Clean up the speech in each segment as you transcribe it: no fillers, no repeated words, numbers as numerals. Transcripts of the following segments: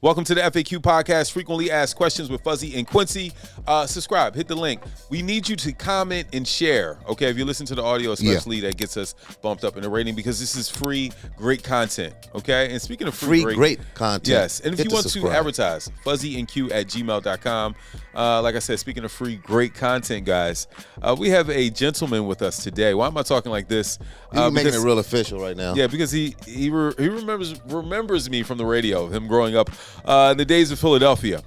Welcome to the FAQ podcast, frequently asked questions with Fuzzy and Quincy. Subscribe, hit the link. We need you to comment and share, okay? If you listen to the audio especially, that gets us bumped up in the rating because this is free, great content, okay? And speaking of free great content. Yes, and if you want to advertise, fuzzyandq@gmail.com. Like I said, speaking of free, great content, guys, we have a gentleman with us today. Why am I talking like this? He's making it real official right now. Yeah, because he remembers me from the radio, him growing up in the days of Philadelphia.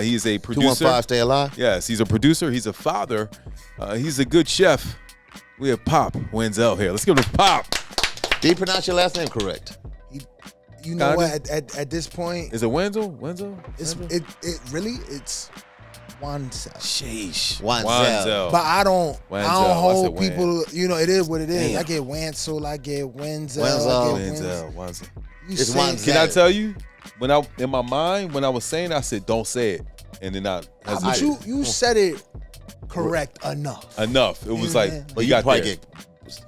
He is a producer. 215 Stay Alive? Yes, he's a producer. He's a father. He's a good chef. We have Pop Wansel here. Let's give him a Pop. Did he pronounce your last name correct? You know what? At this point, is it Wansel? Wansel? It's Wansel. Sheesh. Wansel. But I don't hold people. You know, it is what it is. Damn. I get Wansel. I get Wansel. Wansel. It's Wansel. Can I tell you? In my mind, when I was saying, I said, "Don't say it," and then but you said it correct enough. Enough. It was like, but you probably get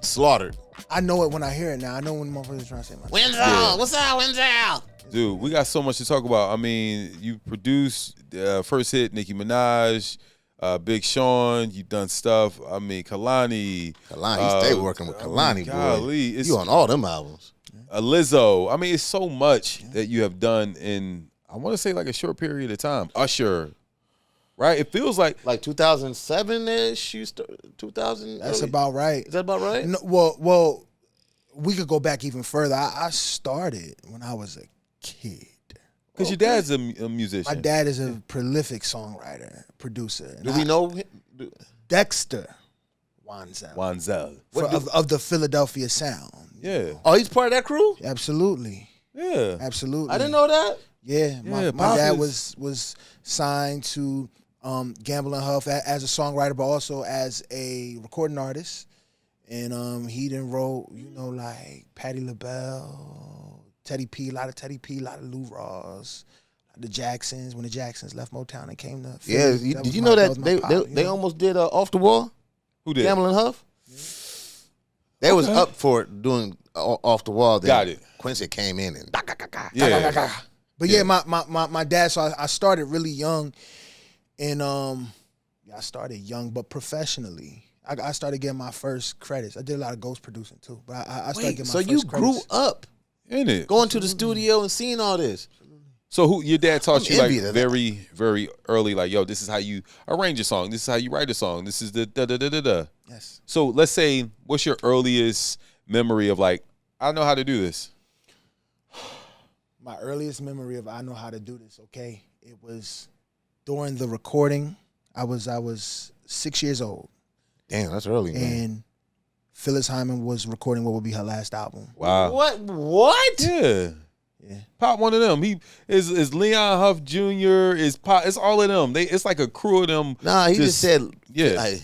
slaughtered. I know it when I hear it now. I know when motherfuckers trying to say my Wansel, what's up, Wansel? Dude, we got so much to talk about. I mean, you produced first hit Nicki Minaj, Big Sean. You've done stuff. I mean, Kalani. You stay working with Kalani, boy. You on all them albums. Lizzo. I mean, it's so much that you have done in, I want to say, like a short period of time. Usher, right? It feels like 2007-ish. 2000. That's about right. Is that about right? No, well, we could go back even further. I started when I was a kid. Because your dad's a musician. My dad is a prolific songwriter, producer. Do we know him? Dexter Wansel. Of the Philadelphia Sound. Yeah. Oh, he's part of that crew? Absolutely. Yeah. Absolutely. I didn't know that. Yeah. My dad was signed to Gamble and Huff as a songwriter, but also as a recording artist. And he done wrote, like Patti LaBelle, Teddy P, a lot of Lou Rawls, the Jacksons. When the Jacksons left Motown and came to Philly, did you know that they almost did Off the Wall? Who did? Gamble and Huff? They was up for it doing Off the Wall. Then Got it. Quincy came in and But my dad. So I started really young, and I started young, but professionally, I started getting my first credits. I did a lot of ghost producing too, but I started getting my first credits. So you grew up in it, going to the studio and seeing all this. So your dad taught you like very, very early, like, yo, this is how you arrange a song. This is how you write a song. This is the da-da-da-da-da. Yes. So let's say, what's your earliest memory of like, I know how to do this? My earliest memory of I know how to do this, okay? It was during the recording. I was 6 years old. Damn, that's early, man. And Phyllis Hyman was recording what would be her last album. Wow. What? Yeah. Yeah. Pop, one of them. He is Leon Huff Jr. Is Pop. It's all of them. It's like a crew of them. Nah, he just said, yeah.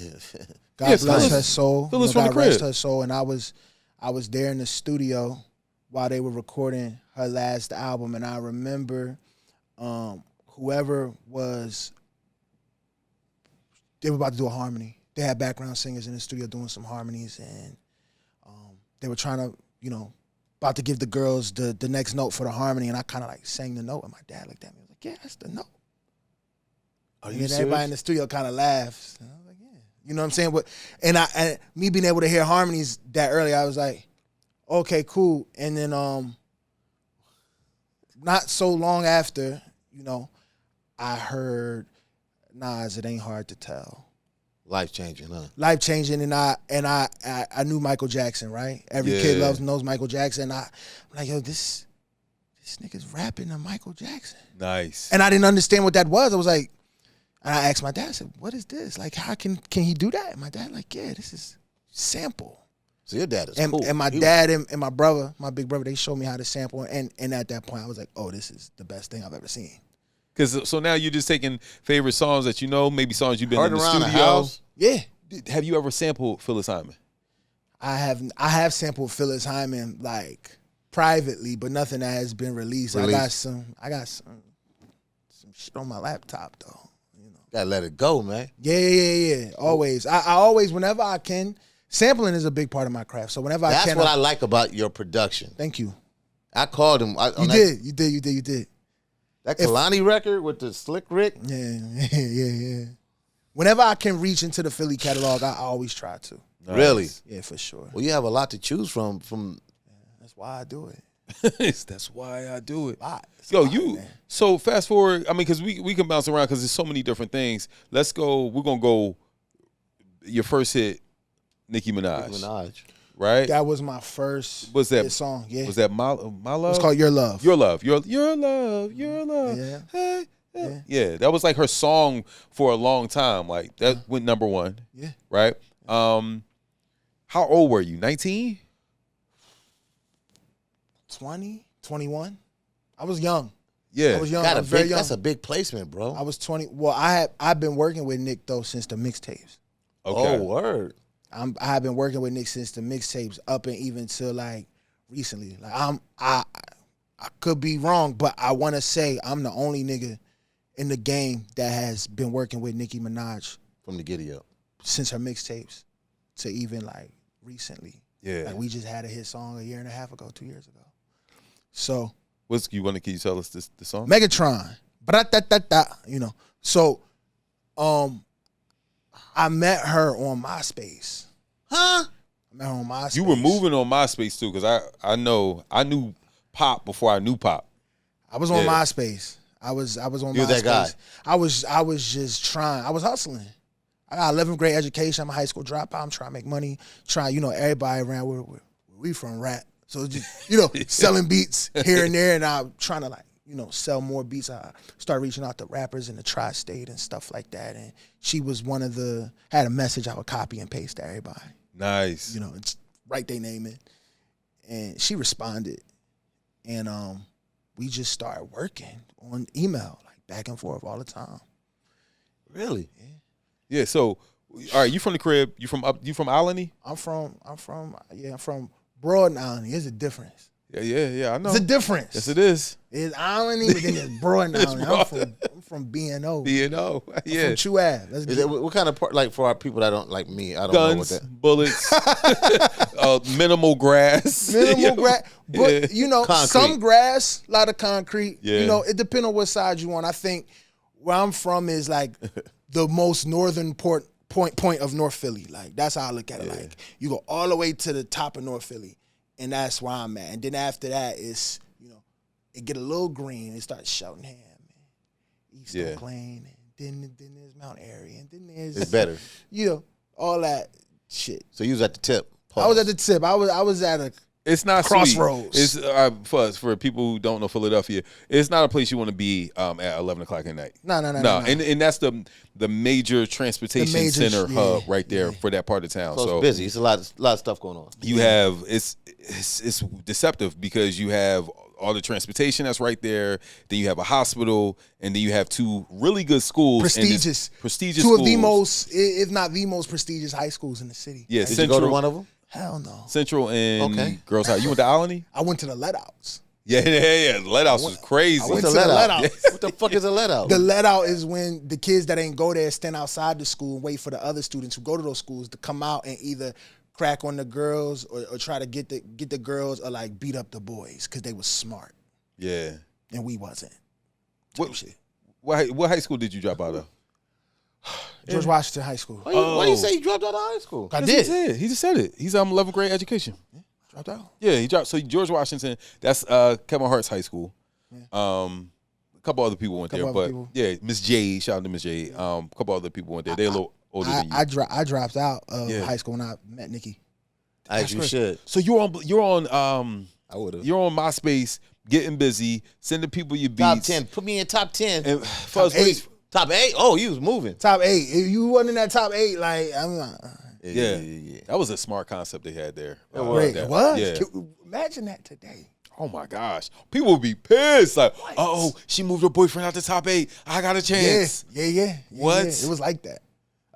God bless her soul. Phyllis from the God crib. rest her soul. And I was there in the studio while they were recording her last album, and I remember whoever was, they were about to do a harmony. They had background singers in the studio doing some harmonies, and they were trying to, about to give the girls the next note for the harmony, and I kind of like sang the note, and my dad looked at me and was like, yeah, that's the note. Are And you everybody serious? in the studio kind of laughs. And I was like, yeah. You know what I'm saying? But and me being able to hear harmonies that early, I was like, okay, cool. And then not so long after, I heard Nas, It Ain't Hard to Tell. Life changing, huh? Life changing, and I knew Michael Jackson, right? Every kid knows Michael Jackson. I'm like, yo, this nigga's rapping to Michael Jackson. Nice. And I didn't understand what that was. I was like, and I asked my dad, I said, what is this? Like, how can he do that? And my dad like, yeah, this is sample. So your dad is cool. And my dad and my brother, my big brother, they showed me how to sample. And at that point, I was like, oh, this is the best thing I've ever seen. Because so now you're just taking favorite songs that maybe songs you've been Heard in the around studio. the house. Yeah. Have you ever sampled Phyllis Hyman? I have sampled Phyllis Hyman like privately, but nothing that has been released. I got some shit on my laptop though. Gotta let it go, man. Yeah. Always. I always, whenever I can, sampling is a big part of my craft. So whenever I can. That's what I like about your production. Thank you. I called him. You did. That Kalani record with the Slick Rick. Yeah. Whenever I can reach into the Philly catalog, I always try to. Nice. Really? Yeah, for sure. Well, you have a lot to choose from. That's why I do it. That's why I do it. Yo, man. So fast forward. I mean, because we can bounce around because there's so many different things. Let's go. We're gonna go. Your first hit, Nicki Minaj. Right. That was my first. Was that hit song? Yeah. Was that my love? It's called Your Love. Your love. Your love. Your love. Yeah. Hey. Yeah, that was like her song for a long time. Like that went number one. Yeah. Right. How old were you? 19? 20, 21. I was young. Yeah. I was young. I was very young. That's a big placement, bro. I was 20. Well, I've been working with Nick though since the mixtapes. Okay. Oh, word. I have been working with Nick since the mixtapes up and even till like recently. Like I could be wrong, but I want to say I'm the only nigga in the game that has been working with Nicki Minaj from the giddy up since her mixtapes to even like recently. Yeah. Like we just had a hit song 1.5 years ago, 2 years ago. So can you tell us the song? Megatron. You know. So I met her on MySpace. Huh? I met her on MySpace. You were moving on MySpace too, because I knew Pop before I knew Pop. I was on MySpace. I was on MySpace. You was that guy. I was just trying. I was hustling. I got 11th grade education. I'm a high school dropout. I'm trying to make money. Everybody around where we from rap. So just, selling beats here and there, and I'm trying to sell more beats. I started reaching out to rappers in the tri-state and stuff like that. And she was had a message I would copy and paste to everybody. Nice. It's write their name in. And she responded. And we just started working on email, like back and forth all the time. Really? Yeah. So, all right, you from the crib? You from Alany? I'm from Broad Island. There's a difference. Yeah. I know. It's a difference. Yes, it is. It's Island, but then it's Broad Island. I'm from B&O. B&O. Yeah. I'm from Chew Ave. What kind of part, like for our people that don't like me, I don't Guns, know what that. Bullets, minimal grass. Minimal grass. But, Concrete. some grass, a lot of concrete. Yeah. It depends on what side you want. I think where I'm from is like the most northern point of North Philly. Like, that's how I look at it. Yeah. Like, you go all the way to the top of North Philly, and that's where I'm at. And then after that, it's, it get a little green. It starts Cheltenham, East Oak Lane, and then there's Mount Airy, and then there's... It's better. All that shit. So you was at the tip. Pause. I was at the tip. I was at a... It's not crossroads. Sweet. It's for people who don't know Philadelphia. It's not a place you want to be at 11 o'clock at night. No. And that's the major transportation center hub right there for that part of town. So it's busy. It's a lot of stuff going on. You have it's deceptive because you have all the transportation that's right there. Then you have a hospital, and then you have two really good schools. Prestigious two schools. Of the most, if not the most prestigious high schools in the city. Yeah, Did you go to one of them? Hell no. Central and Girls High. You went to Alany? I went to the let-outs. Yeah. The let-outs was crazy. I went to the let-out. What the fuck is a let-out? The let-out is when the kids that ain't go there stand outside the school and wait for the other students who go to those schools to come out and either crack on the girls or try to get the girls or like beat up the boys because they was smart. Yeah. And we wasn't. What high school did you drop out of? George Washington High School. Why do you say you dropped out of high school? I did. He just said it. He's 11th grade education. Yeah, dropped out. Yeah, he dropped. So George Washington, that's Kevin Hart's high school. Yeah. A couple other people went there, but yeah, Miss Jade. Shout out to Miss Jade. A couple other people went there. They're a little older than you. I dropped out of high school when I met Nicki. As you should. So you're on. I would have. You're on MySpace, getting busy, sending people your beats. Top 10. Put me in top 10. And top 8. Top 8? Oh, you was moving. Top 8. If you wasn't in that top 8, like, I'm not. Yeah. That was a smart concept they had there. It was? Yeah. Imagine that today. Oh, my gosh. People would be pissed. Like, she moved her boyfriend out to top 8. I got a chance. Yeah. What? It was like that.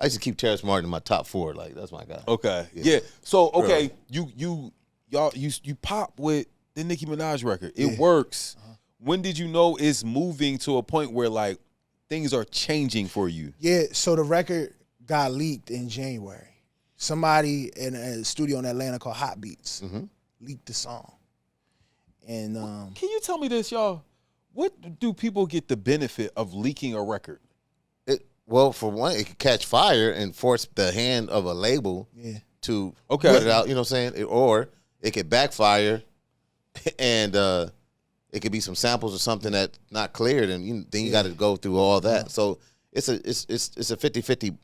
I used to keep Terrence Martin in my top 4. Like, that's my guy. Okay. Yeah. So, okay, you pop with the Nicki Minaj record. It works. When did you know it's moving to a point where, like, things are changing for you? Yeah, so the record got leaked in January. Somebody in a studio in Atlanta called Hot Beats leaked the song. And can you tell me this, y'all? What do people get the benefit of leaking a record? Well, for one, it could catch fire and force the hand of a label to put it out. You know what I'm saying? Or it could backfire, and it could be some samples or something that's not cleared, and then you got to go through all that. So it's a 50-50.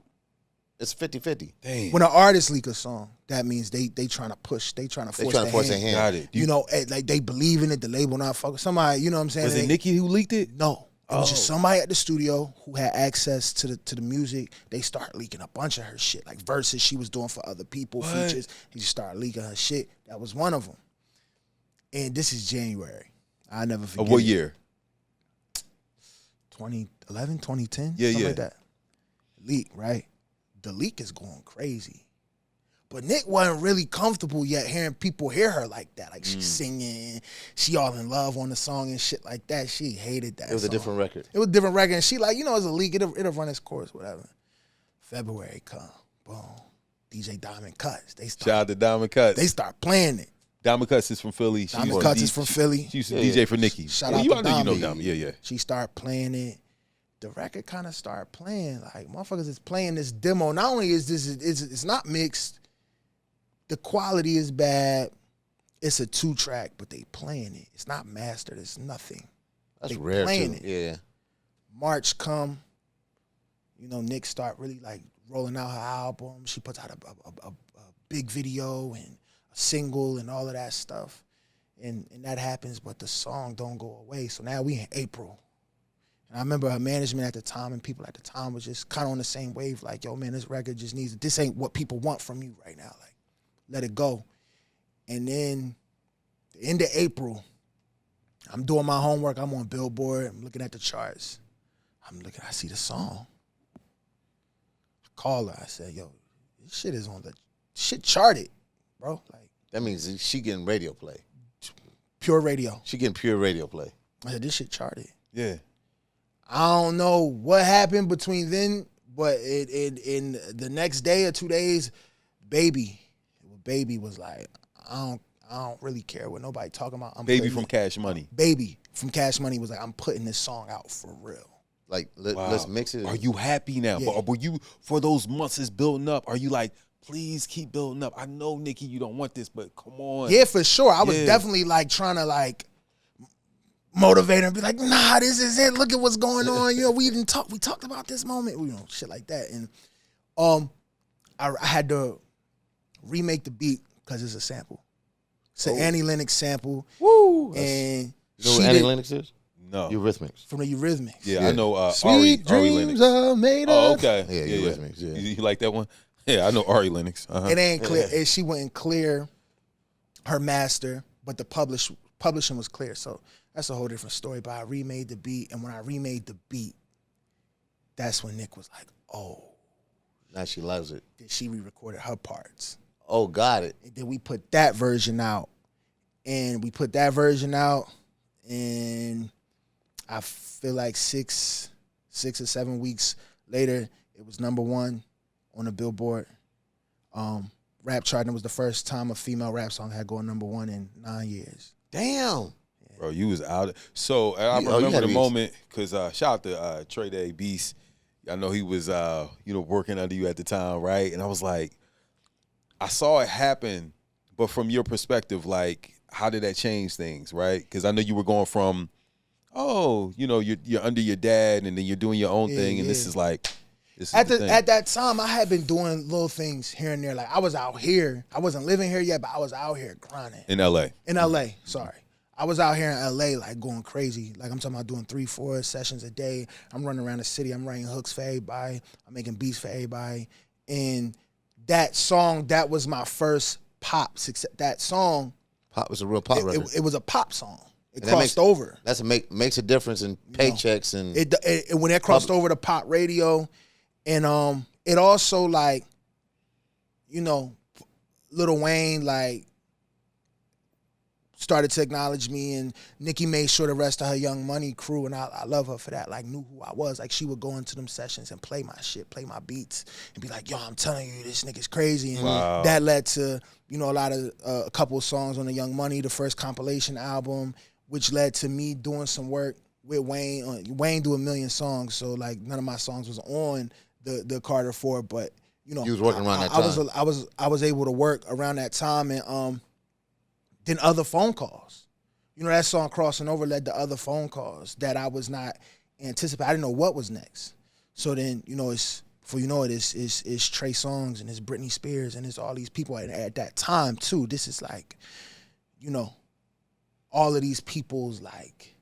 It's 50-50. Damn. When an artist leak a song, that means they trying to push, they trying to force their hand. Got it. You know, like they believe in it. The label not fucking somebody. You know what I'm saying? Was it Nicki who leaked it? No. It was just somebody at the studio who had access to the music. They start leaking a bunch of her shit, like verses she was doing for other people, features. He just started leaking her shit. That was one of them. And this is January. I never forget. Of what year? 2011, 2010, something like that. Leak, right? The leak is going crazy. But Nick wasn't really comfortable yet hearing people hear her like that. Like she's singing, she all in love on the song and shit like that. She hated that. It was song. a different record. It was a different record. And she like, you know, it's a leak. It'll run its course, whatever. February come, boom. DJ Diamond Cuts. Shout out to Diamond Cuts. They start playing it. Diamond Cuts is from Philly. Diamond Cuts is from Philly. She used to DJ for Nicki. Shout out to Diamond. You know Diamond. Diamond. Yeah. She started playing it. The record kind of started playing. Like, motherfuckers is playing this demo. Not only is this, it's not mixed. The quality is bad. It's a 2-track, but they playing it. It's not mastered. It's nothing. That's they rare, playing too. It. Yeah. March come. You know, Nick start really, like, rolling out her album. She puts out a big video and a single and all of that stuff. And that happens, but the song don't go away. So now we in April. And I remember her management at the time and people at the time was just kind of on the same wave, like, yo, man, this record just needs, this ain't what people want from you right now. Like, let it go. And then the end of April, I'm doing my homework. I'm on Billboard. I'm looking at the charts. I see the song. I call her. I said, yo, this shit is on the, shit charted, bro. Like, That means she getting radio play. pure radio. She getting pure radio play. I said, this shit charted. Yeah. I don't know what happened between then, but in the next day or 2 days, Baby was like, I don't really care what nobody talking about. Baby from Cash Money. Baby from Cash Money was like, I'm putting this song out for real. Like, let's mix it. Are you happy now? Yeah. But were you, for those months it's building up, are you like, please keep building up? I know, Nicki, you don't want this, but come on. Yeah, for sure. I was definitely like trying to like motivate her and be like, nah, this is it. Look at what's going on. You know, we talked about this moment, you know, shit like that. And I had to remake the beat because it's a sample. It's an Annie Lennox sample. Woo! And You know what Annie Lennox is? No. Eurythmics. from the Eurythmics. Yeah, I know Ari Sweet dreams Lennox. are made Oh, of. okay. Yeah, Eurythmics, yeah. You like that one? Yeah, I know Ari Lennox. Uh-huh. It ain't clear. And she wouldn't clear her master, but the publishing was clear. So that's a whole different story. But I remade the beat, and when I remade the beat, that's when Nick was like, oh. Now she loves it. Then she re-recorded her parts. Oh, got it. And then we put that version out. And I feel like six or 7 weeks later, it was #1 on the Billboard rap chart. And it was the first time a female rap song had gone #1 in 9 years. Damn. Bro, you was out. So I you remember had the Beast. moment, because shout out to Trey Day Beast. I know he was working under you at the time, right? And I was like, I saw it happen, but from your perspective, like, how did that change things, right? Because I know you were going from, you're under your dad, and then you're doing your own thing, and this is like, At that time, I had been doing little things here and there. Like, I was out here. I wasn't living here yet, but I was out here grinding. in L.A. In L.A., sorry. I was out here in L.A. like going crazy. Like, I'm talking about doing 3-4 sessions a day. I'm running around the city. I'm writing hooks for everybody. I'm making beats for everybody. And that song, that was my first pop success. That song. Pop was a real pop record. It was a pop song. It And crossed over. That's makes a difference in paychecks and It when it crossed over to pop radio. And it also, like, Lil Wayne, like, started to acknowledge me, and Nicki made sure the rest of her Young Money crew, and I love her for that, like, knew who I was. Like, she would go into them sessions and play my shit, play my beats, and be like, yo, I'm telling you, this nigga's crazy. And that led to, a couple of songs on the Young Money, the first compilation album, which led to me doing some work with Wayne. Wayne do a million songs, so like none of my songs was on the Carter 4, but you know, you was working around that time. I was able to work around that time, and then other phone calls. You know, that song Crossing Over led to other phone calls that I was not anticipating. I didn't know what was next. So then, you know, it's before you know it, it's Trey Songz and it's Britney Spears and it's all these people at that time too. This is like, you know, all of these people's like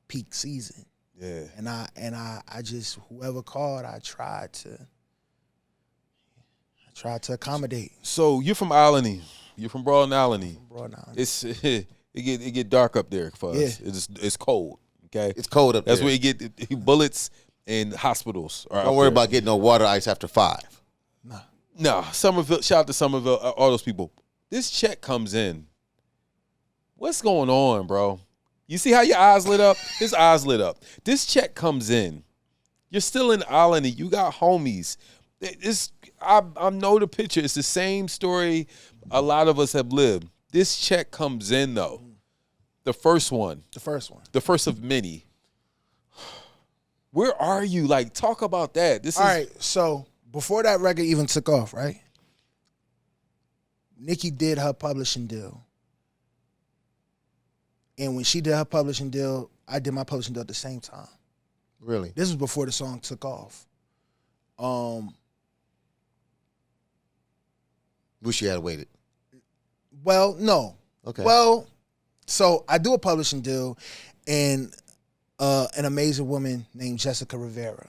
peak season. Yeah. And I just, whoever called, I tried to accommodate. So you're from Alany. You're from Broad Alany. Broad Alany. It's it get dark up there for us. It's cold. Okay. It's cold up there. That's where you get bullets and hospitals. Don't worry about getting no water ice after 5. Nah. Somerville. Shout out to Somerville. All those people. This check comes in. What's going on, bro? You see how your eyes lit up? His eyes lit up. This check comes in. You're still in Alany. You got homies. I know the picture. It's the same story a lot of us have lived. This check comes in, though. The first one. The first one. The first of many. Where are you? Like, talk about that. All right, so before that record even took off, right? Nicki did her publishing deal. And when she did her publishing deal, I did my publishing deal at the same time. Really? This was before the song took off. Wish you had waited. Well, no. Okay. Well, so I do a publishing deal, and an amazing woman named Jessica Rivera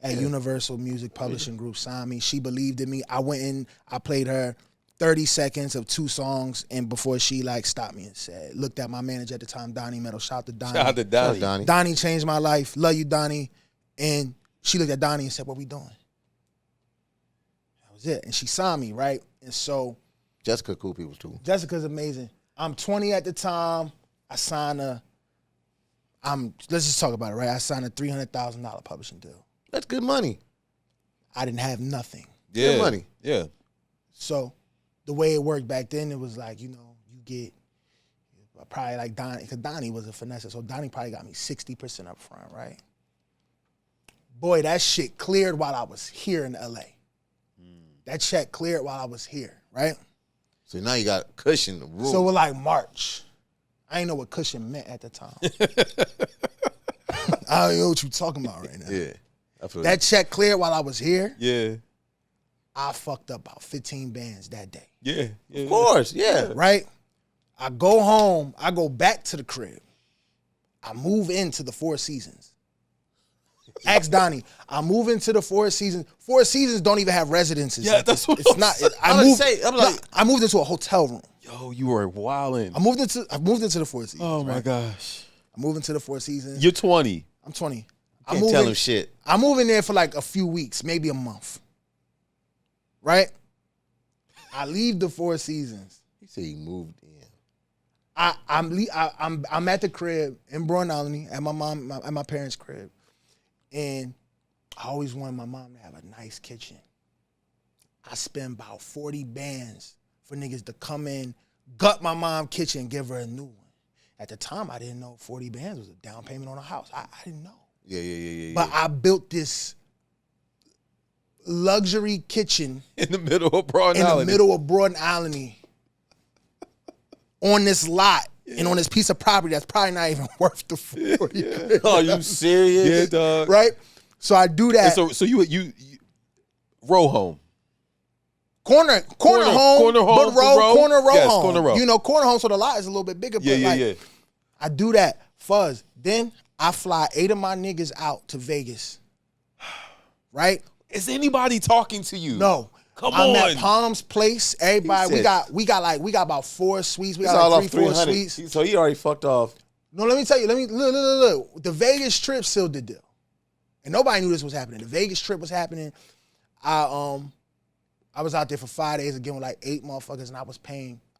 at Universal Music Publishing Group signed me. She believed in me. I went in, I played her 30 seconds of 2 songs, and before she like stopped me and said, looked at my manager at the time, Donnie Meadow. Shout out to Donnie. Shout out to Donnie. Donnie. Donnie changed my life. Love you, Donnie. And she looked at Donnie and said, what we doing? That was it. And she signed me, right? And so Jessica cool people too. Jessica's amazing. I'm 20 at the time. I signed let's just talk about it, right? I signed a $300,000 publishing deal. That's good money. I didn't have nothing. Yeah. Good money. Yeah. So the way it worked back then, it was like, you know, you get probably like Donnie, because Donnie was a finesse, so Donnie probably got me 60% up front, right? Boy, that shit cleared while I was here in LA. That check cleared while I was here, right? So now you got cushion, the room. So we're like March. I didn't know what cushion meant at the time. I don't know what you're talking about right now. Yeah. That check cleared while I was here. Yeah. I fucked up about 15 bands that day. Yeah. Of course, yeah. Right? I go home. I go back to the crib. I move into the Four Seasons. Ask Donnie. I move into the Four Seasons. Four Seasons don't even have residences. Yeah, that's what it's not. I moved into a hotel room. Yo, you were wilding. I moved into the Four Seasons. Oh my right? gosh. I moved into the Four Seasons. You're 20. I'm 20. Can't tell him shit. I move in there for like a few weeks, maybe a month. Right? I leave the Four Seasons. He said he moved in. I'm at the crib in Broad Alany at my parents' crib, and I always wanted my mom to have a nice kitchen. I spend about 40 bands for niggas to come in, gut my mom's kitchen, and give her a new one. At the time, I didn't know 40 bands was a down payment on a house. I didn't know. Yeah. But I built this luxury kitchen in the middle of Broad Alany on this lot and on this piece of property that's probably not even worth the 40. Yeah. Are you serious? Yeah, dog. Right? So I do that. And so you row home. Corner home, but corner row yes, home. Corner row. You know, corner home, so the lot is a little bit bigger. Yeah. I do that. Fuzz. Then I fly 8 of my niggas out to Vegas. Right? Is anybody talking to you? No. Come I'm on. at Palm's Place. Everybody, we got about 4 suites. We got like 3-4 suites. So he already fucked off. No, let me tell you. Look. The Vegas trip sealed the deal, and nobody knew this was happening. The Vegas trip was happening. I was out there for 5 days again with like 8 motherfuckers, and I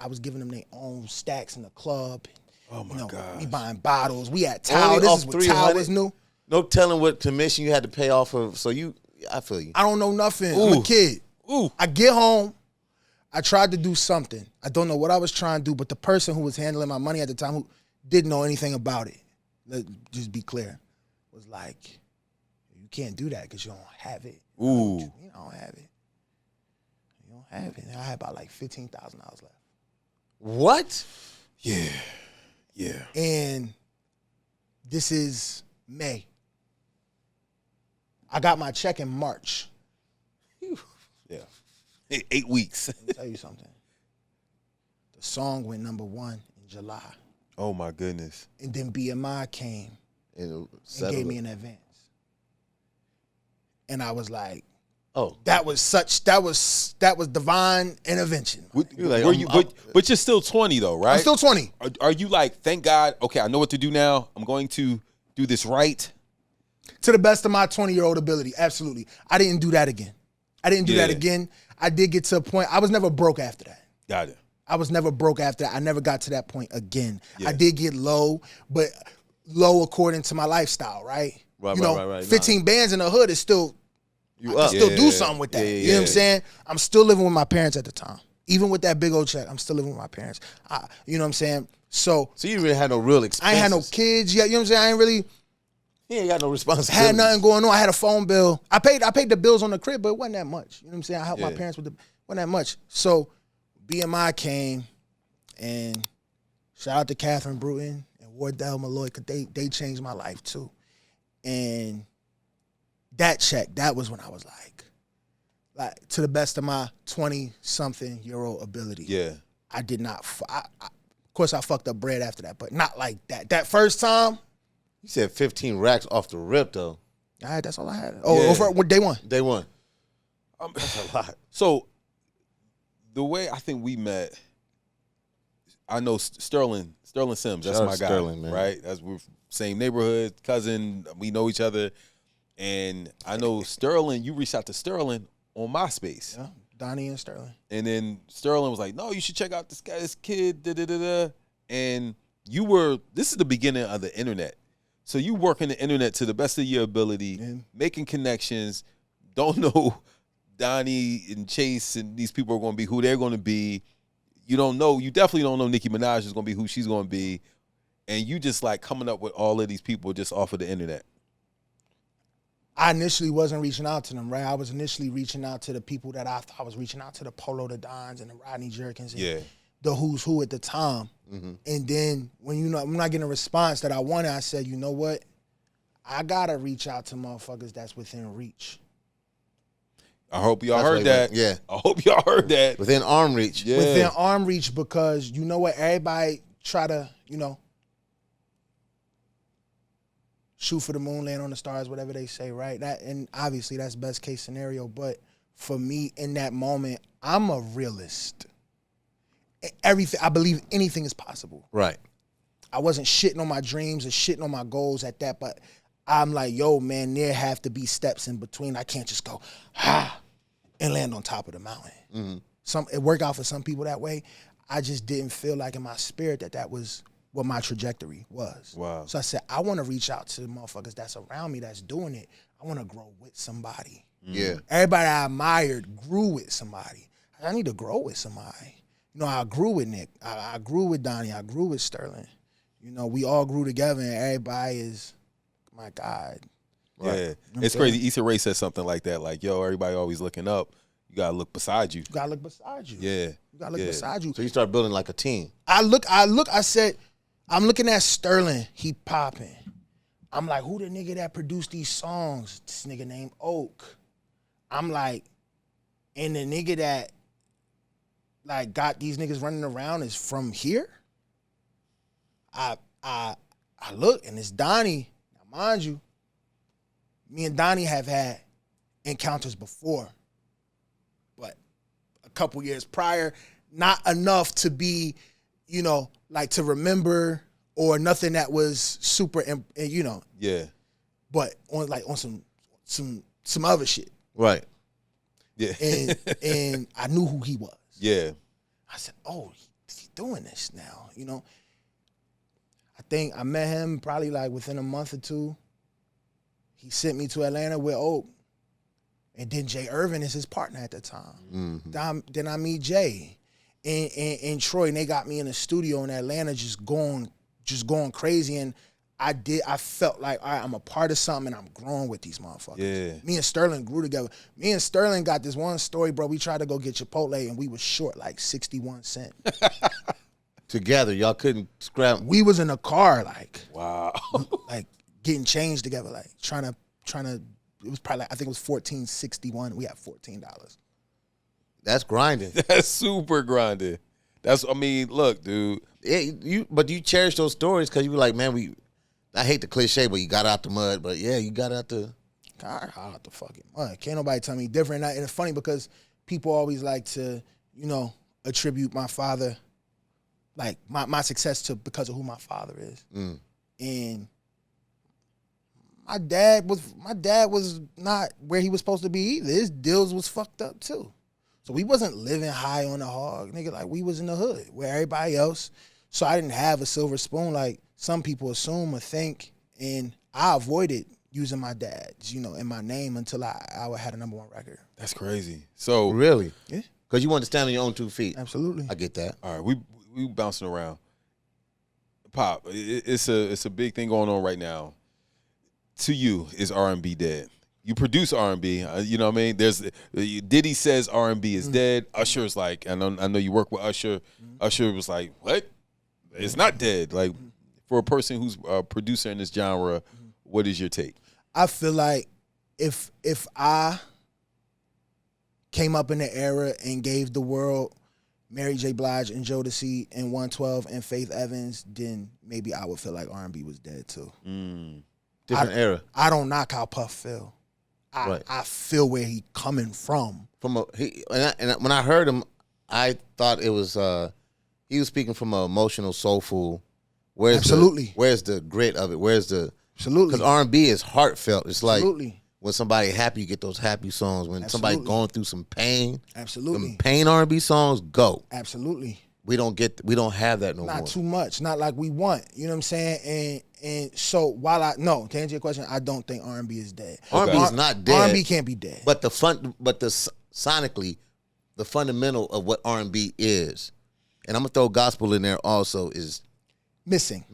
was giving them their own stacks in the club. Oh my God. We buying bottles. We at Tao. This is what Tao was new. No telling what commission you had to pay off of. So I feel you. I don't know nothing. I'm a kid. Ooh. I get home. I tried to do something. I don't know what I was trying to do, but the person who was handling my money at the time who didn't know anything about it. let's just be clear, was like, you can't do that because you don't have it. Ooh. You don't have it. You don't have it. I had about like $15,000 left. What? Yeah. Yeah. And this is May. I got my check in March. Yeah. 8 weeks. Let me tell you something. The song went #1 in July. Oh my goodness. And then BMI came and gave me an advance. And I was like, oh, that was divine intervention. But you're still 20 though, right? I'm still 20. Are you like, thank God, okay, I know what to do now. I'm going to do this right? To the best of my 20-year-old ability, absolutely. I didn't do that again. I did get to a point. I was never broke after that. Got it. I was never broke after that. I never got to that point again. Yeah. I did get low, but low according to my lifestyle, right? Right. 15 bands in the hood is still, You I up. can still do something with that. Yeah, you know what I'm saying? I'm still living with my parents at the time. Even with that big old check, I'm still living with my parents. You know what I'm saying? So you really had no real expenses. I ain't had no kids yet. You know what I'm saying? I ain't really He ain't got no responsibility. had nothing going on. I had a phone bill. I paid the bills on the crib, but it wasn't that much. You know what I'm saying? I helped my parents with wasn't that much. So BMI came, and shout out to Catherine Bruton and Wardell Malloy, because they changed my life too. And that check, that was when I was like to the best of my 20-something-year-old ability. Yeah. I did not. Of course, I fucked up bread after that, but not like that. That first time, You said 15 racks off the rip, though. that's all I had. For day one. Day one. That's a lot. So the way I think we met, I know Sterling Sims. That's my guy, Sterling, man. right? We're same neighborhood, cousin. We know each other, and I know Sterling. You reached out to Sterling on MySpace. Yeah, Donnie and Sterling. And then Sterling was like, "No, you should check out this guy, this kid." And this is the beginning of the internet. So you working the internet to the best of your ability, making connections. Don't know Donnie and Chase and these people are going to be who they're going to be. You definitely don't know Nicki Minaj is going to be who she's going to be. And you just like coming up with all of these people just off of the internet. I initially wasn't reaching out to them, right? I was initially reaching out to the people that I thought I was reaching out to, the Polo the Dons and the Rodney Jerkins and the who's who at the time. Mm-hmm. And then when I'm not getting a response that I wanted, I said, you know what? I got to reach out to motherfuckers that's within reach. I hope y'all heard that. Yeah. I hope y'all heard that. Within arm reach. Yeah. Within arm reach, because you know what? Everybody try to, shoot for the moon, land on the stars, whatever they say, right? And obviously that's best case scenario. But for me in that moment, I'm a realist. I believe anything is possible. Right. I wasn't shitting on my dreams or shitting on my goals at that, but I'm like, yo, man, there have to be steps in between. I can't just go, and land on top of the mountain. Mm-hmm. It worked out for some people that way. I just didn't feel like in my spirit that was what my trajectory was. Wow. So I said, I want to reach out to the motherfuckers that's around me that's doing it. I want to grow with somebody. Yeah. Everybody I admired grew with somebody. I need to grow with somebody. I grew with Nick. I grew with Donnie. I grew with Sterling. We all grew together, and everybody is, my God. Right. Yeah. It's crazy. Issa Rae said something like that, like, yo, everybody always looking up. You got to look beside you. You got to look beside you. Yeah. You got to look beside you. So you start building like a team. I said, I'm looking at Sterling. He popping. I'm like, who the nigga that produced these songs? This nigga named Oak. I'm like, and the nigga that like got these niggas running around is from here? I look, and it's Donnie. Now, mind you, me and Donnie have had encounters before, but a couple years prior, not enough to be, like to remember or nothing that was super, Yeah. But on some other shit. Right. Yeah. And I knew who he was. Yeah. I said, oh, he's doing this now, I think I met him probably like within a month or two. He sent me to Atlanta with Oak. And then Jay Irvin is his partner at the time. Mm-hmm. Then I meet Jay and Troy, and they got me in the studio in Atlanta just going crazy. And I felt like, all right, I'm a part of something and I'm growing with these motherfuckers. Yeah. Me and Sterling grew together. Me and Sterling got this one story, bro. We tried to go get Chipotle and we was short like 61 cents. Together, y'all couldn't scrap. We was in a car, like, Wow. like getting changed together, like trying to. It was probably, I think it was $14.61. We had $14. That's grinding. That's super grinding. I mean, look, dude. Yeah, but you cherish those stories because you were like, man, I hate the cliche, but you got out the mud. But yeah, you got out the. I got out the fucking mud. Can't nobody tell me different. And it's funny because people always like to, attribute my father, like my success because of who my father is. And my dad was not where he was supposed to be either. His deals was fucked up too. So we wasn't living high on the hog, nigga. Like, we was in the hood where everybody else. So I didn't have a silver spoon like some people assume or think. And I avoided using my dad's, in my name until I had a #1 record. That's crazy. So really? Yeah. Because you want to stand on your own 2 feet. Absolutely. I get that. All right, we bouncing around. Pop, it's a big thing going on right now. To you, is R&B dead? You produce R&B, you know what I mean? There's Diddy says R&B is dead. Usher's like, I know you work with Usher. Usher was like, what? It's not dead. Like, for a person who's a producer in this genre, what is your take? I feel like if I came up in the era and gave the world Mary J. Blige and Jodeci and 112 and Faith Evans, then maybe I would feel like R&B was dead too. Different era. I don't knock how Puff feel. I feel where he coming from. And when I heard him, I thought it was he was speaking from an emotional, soulful. Absolutely. Where's the grit of it? Where's the absolutely? Because R&B is heartfelt. It's like absolutely. When somebody happy, you get those happy songs. When somebody going through some pain, absolutely. Some pain R&B songs go. Absolutely. We don't have that no more. Not too much. Not like we want. You know what I'm saying? And so while to answer your question, I don't think R&B is dead. R&B is not dead. R&B can't be dead. But sonically, the fundamental of what R&B is, and I'm gonna throw gospel in there also, is missing.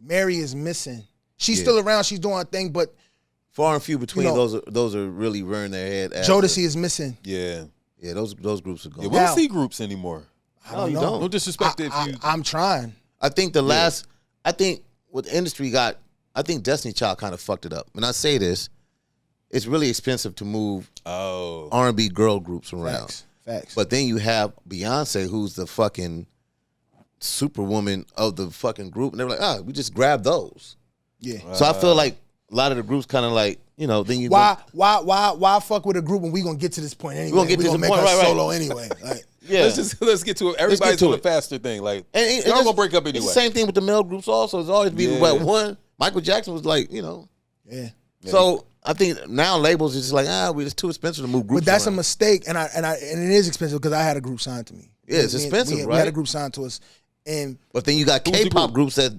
Mary is missing. She's still around. She's doing her thing, but far and few between. Those are really rearing their head. Jodeci is missing. Yeah, those groups are gone. Yeah, we don't see groups anymore. I don't know. No disrespect if you. I'm trying. I think I think what the industry got, I think Destiny Child kind of fucked it up. When I say this, it's really expensive to move R&B girl groups around. Facts. But then you have Beyonce, who's the fucking superwoman of the fucking group, and they're like, we just grab those. Yeah. So I feel like a lot of the groups kind of like, then you why fuck with a group when we gonna get to this point anyway? We're gonna get to this point, right? Solo anyway. Like, yeah. Let's get to it. Everybody's doing a faster thing. Like, y'all gonna break up anyway. It's the same thing with the male groups also. It's always be one. Michael Jackson was like, Yeah. So I think now labels is just like, it's too expensive to move groups. But that's around. A mistake, and it is expensive because I had a group signed to me. Yeah, it's expensive, right? We had a group signed to us, but then you got K-pop groups that.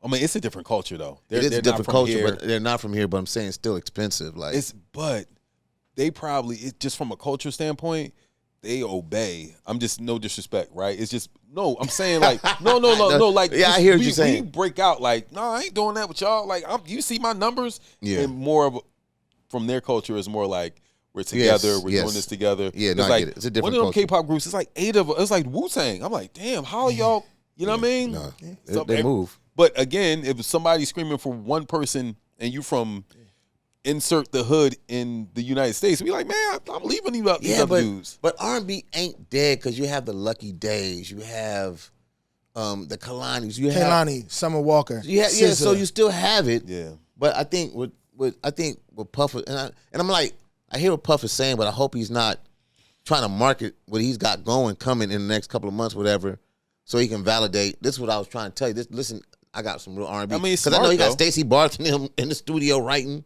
I mean, it's a different culture though. It is a different culture, but they're not from here. But I'm saying it's still expensive. Like but they probably just from a culture standpoint, they obey. I'm just no disrespect, right? It's just no. I'm saying like no. Like I hear what you're saying. We break out like no, I ain't doing that with y'all. Like you see my numbers. Yeah. And more of from their culture is more like we're together. We're doing this together. Yeah, it's I get it. It's a different one of them culture. K-pop groups. It's like 8 of us. It's like Wu-Tang. I'm like, damn, how y'all? You know what I mean? No, they move. But again, if somebody's screaming for one person and you from insert the hood in the United States, be like, man, I'm leaving these other dudes. But R&B ain't dead because you have the Lucky Days, you have the Kalanis, you have Kehlani, Summer Walker, so you still have it. Yeah. But I think with Puff and I'm like, I hear what Puff is saying, but I hope he's not trying to market what he's got coming in the next couple of months, whatever, so he can validate. This is what I was trying to tell you. Listen. I got some real R&B. I mean, because I know he got Stacey Barth in the studio writing,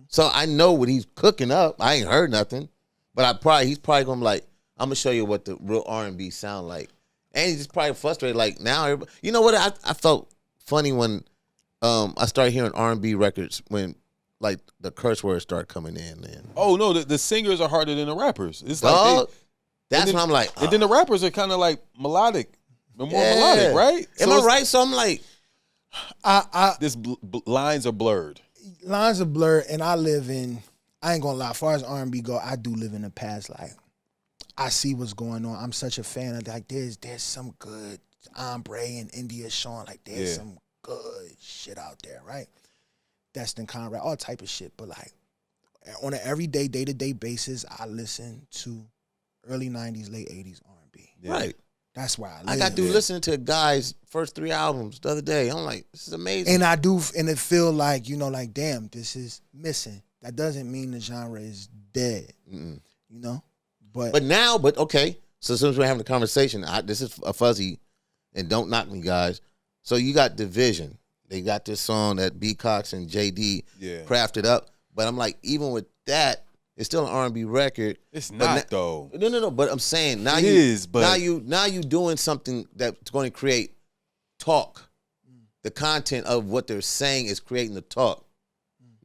so I know what he's cooking up. I ain't heard nothing, but he's probably gonna be like, I'm gonna show you what the real R&B sound like, and he's just probably frustrated. Like now, you know what? I felt funny when I started hearing R&B records when like the curse words start coming in. Man. Oh no, the singers are harder than the rappers. It's like that's what I'm like. And then the rappers are kind of like melodic. more melodic, right? Am I right? So I'm like, this lines are blurred. Lines are blurred, and I ain't gonna lie, as far as R&B go, I do live in the past. Like, I see what's going on. I'm such a fan of, like, there's some good Ombre and India Sean. Like, there's some good shit out there, right? Destin Conrad, all type of shit. But, like, on an everyday, day-to-day basis, I listen to early 90s, late 80s R&B. Yeah. Right. That's why I live. I got through listening to a guy's first 3 albums the other day. I'm like, this is amazing. And I do, and it feel like, you know, like, damn, this is missing. That doesn't mean the genre is dead, you know? But okay. So since we're having a conversation, this is a fuzzy, and don't knock me, guys. So you got Division. They got this song that B. Cox and JD crafted up. But I'm like, even with that, it's still an R&B record. It's not though. No. But I'm saying now now you doing something that's going to create talk. The content of what they're saying is creating the talk.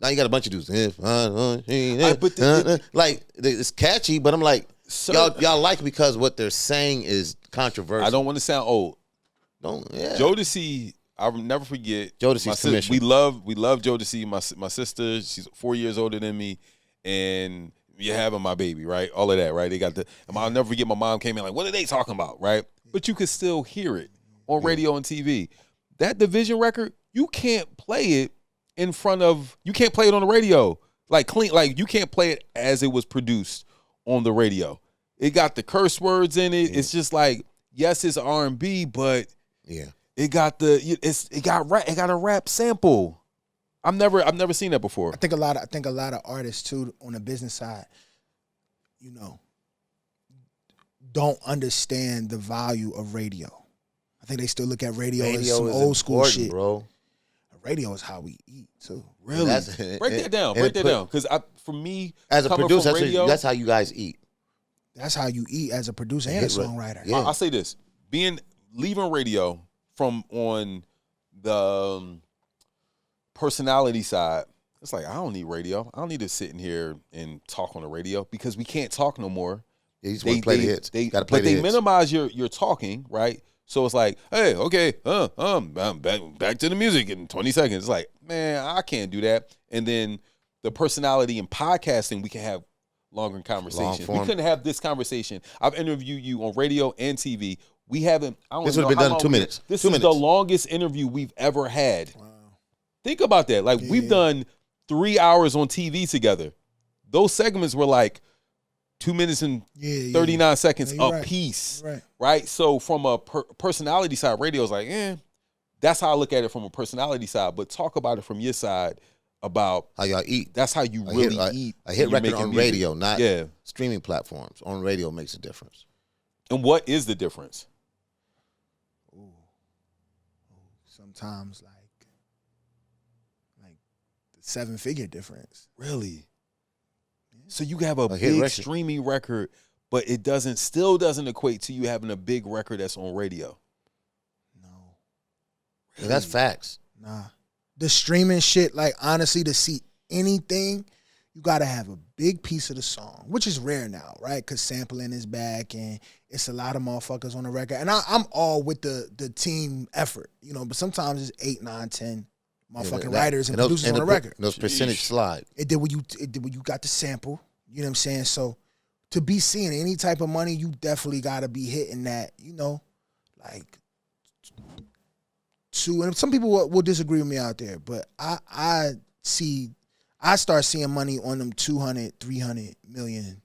Now you got a bunch of dudes. Like, it's catchy, but I'm like, y'all like it because what they're saying is controversial. I don't want to sound old. Jodeci, I'll never forget. Jodeci, we love Jodeci. My sister, she's 4 years older than me, and you're having my baby, right? All of that, right? They got I'll never forget. My mom came in like, what are they talking about, right? But you could still hear it on radio and TV. That Division record, you can't play it you can't play it on the radio. Like clean, like you can't play it as it was produced on the radio. It got the curse words in it. It's just like, yes, it's R&B, but it got a rap sample. I've never seen that before. I think a lot of artists too on the business side, you know, don't understand the value of radio. I think they still look at radio as some old school shit, bro. Radio is how we eat too. Really? Break that down. Because for me, as a producer, that's how you guys eat. That's how you eat as a producer and a songwriter. Yeah. I'll say this: leaving radio from on the personality side, it's like I don't need radio. I don't need to sit in here and talk on the radio because we can't talk no more. Yeah, you just want to play the hits. They minimize your talking, right? So it's like, hey, okay, back to the music in 20 seconds. It's like, man, I can't do that. And then the personality in podcasting, we can have longer conversations. We couldn't have this conversation. I've interviewed you on radio and TV. We haven't. This would have been done in 2 minutes. This is the longest interview we've ever had. Wow. Think about that. Like we've done 3 hours on TV together. Those segments were like 2 minutes and 39 seconds a piece, right? So from a personality side, radio is like, that's how I look at it from a personality side. But talk about it from your side about how y'all eat. That's how you really eat. A hit record on radio, not streaming platforms. On radio makes a difference. And what is the difference? Sometimes like the 7-figure difference. Really? So you have a big streaming record, but it still doesn't equate to you having a big record that's on radio. No. Really? That's facts. Nah. The streaming shit, like honestly, to see anything, you gotta have a big piece of the song, which is rare now, right? Because sampling is back and it's a lot of motherfuckers on the record. And I'm all with the team effort, you know, but sometimes it's 8, 9, 10 motherfucking writers and producers on the record. Those percentage slide. It did when you got the sample. You know what I'm saying? So to be seeing any type of money, you definitely gotta be hitting that, you know, like 2. And some people will disagree with me out there, but I start seeing money on them 200, 300 million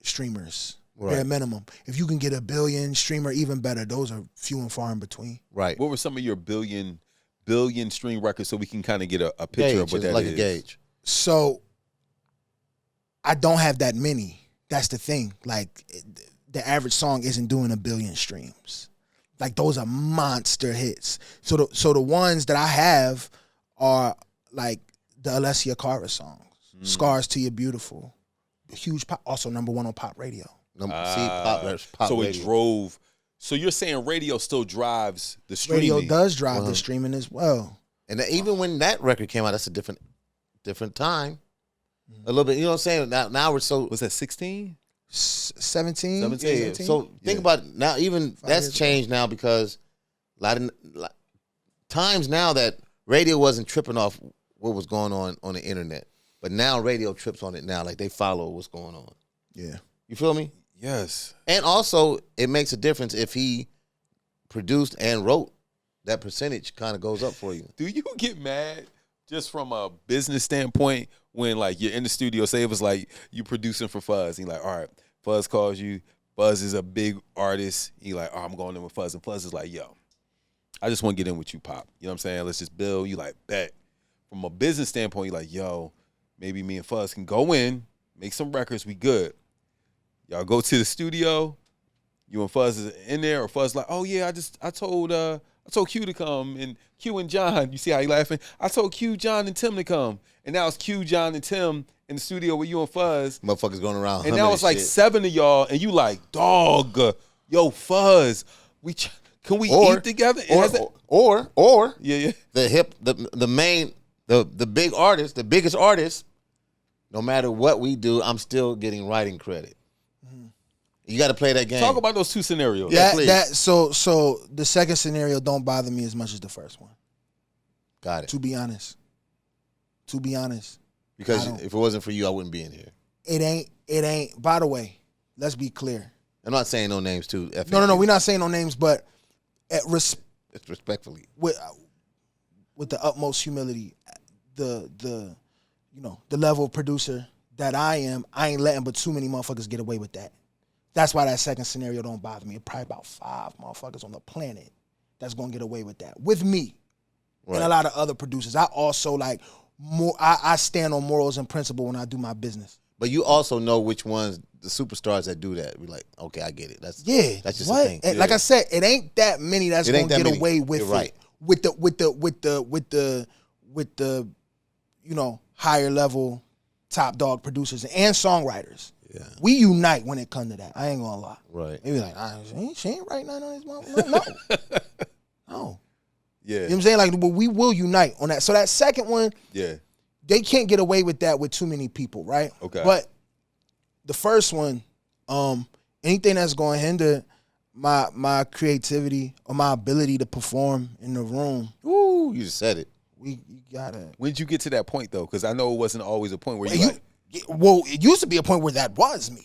streamers. Right. Bare minimum. If you can get a billion streamer, even better. Those are few and far in between. Right. What were some of your billion stream records so we can kind of get a picture of what that is? A gauge. So I don't have that many. That's the thing. Like the average song isn't doing 1 billion streams. Like those are monster hits. So the ones that I have are like the Alessia Cara songs. Scars to Your Beautiful. Huge pop, also #1 on pop radio. Pop so radio. It drove. So you're saying radio still drives the streaming? Radio does drive the streaming as well. And even when that record came out, that's a different time. A little bit, you know what I'm saying? Now we're so. Was that 16? 17. 17. So think about it now. Even that's changed now because a lot of times now that radio wasn't tripping off what was going on the internet, but now radio trips on it now. Like they follow what's going on. Yeah, you feel me? Yes. And also, it makes a difference if he produced and wrote. That percentage kind of goes up for you. Do you get mad just from a business standpoint when like you're in the studio? Say it was like you producing for Fuzz. He like, all right, Fuzz calls you. Fuzz is a big artist. He like, oh, I'm going in with Fuzz. And Fuzz is like, yo, I just want to get in with you, Pop. You know what I'm saying? Let's just build. You like, bet. From a business standpoint, you're like, yo, maybe me and Fuzz can go in, make some records. We good. Y'all go to the studio. You and Fuzz is in there, or Fuzz like, oh yeah, I told Q to come, and Q and John, you see how he laughing? I told Q, John, and Tim to come. And now it's Q, John, and Tim in the studio with you and Fuzz. Motherfuckers going around. And now it's like 7 of y'all, and you like, dog, yo, Fuzz, can we eat together? Or yeah. The big artist, the biggest artist, no matter what we do, I'm still getting writing credit. You got to play that game. Talk about those two scenarios. So the second scenario don't bother me as much as the first one. Got it. To be honest. Because if it wasn't for you, I wouldn't be in here. It ain't. By the way, let's be clear. I'm not saying no names too. No. We're not saying no names, but it's respectfully with the utmost humility, the level of producer that I am, I ain't letting but too many motherfuckers get away with that. That's why that second scenario don't bother me. Probably about 5 motherfuckers on the planet that's gonna get away with that. With me. Right. And a lot of other producers. I also I stand on morals and principle when I do my business. But you also know which ones the superstars that do that. We're like, okay, I get it. That's just a thing. And like I said, it ain't that many that's gonna get away with it. Right. With the higher level top dog producers and songwriters. Yeah. We unite when it comes to that. I ain't gonna lie. Right. They be like, she ain't writing nothing on his mouth. No. Yeah. You know what I'm saying? Like, we will unite on that. So that second one, they can't get away with that with too many people, right? Okay. But the first one, anything that's going to hinder my creativity or my ability to perform in the room. Ooh, you just said it. You gotta. When did you get to that point though? Because I know it wasn't always a point where it used to be a point where that was me.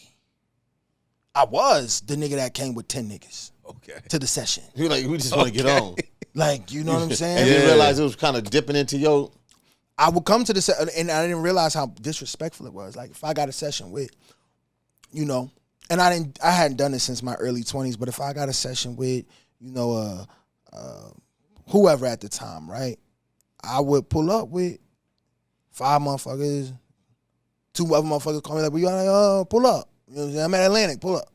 I was the nigga that came with 10 niggas. Okay. To the session. You're like, we just want to get on. Like, you know what I'm saying? And you realize it was kind of dipping into your. I would come to the session, and I didn't realize how disrespectful it was. Like, if I got a session with, and I hadn't done it since my early 20s, but if I got a session with, whoever at the time, right? I would pull up with 5 motherfuckers. 2 other motherfuckers call me like, well, you gotta pull up. You know what I'm saying? I'm at Atlantic, pull up.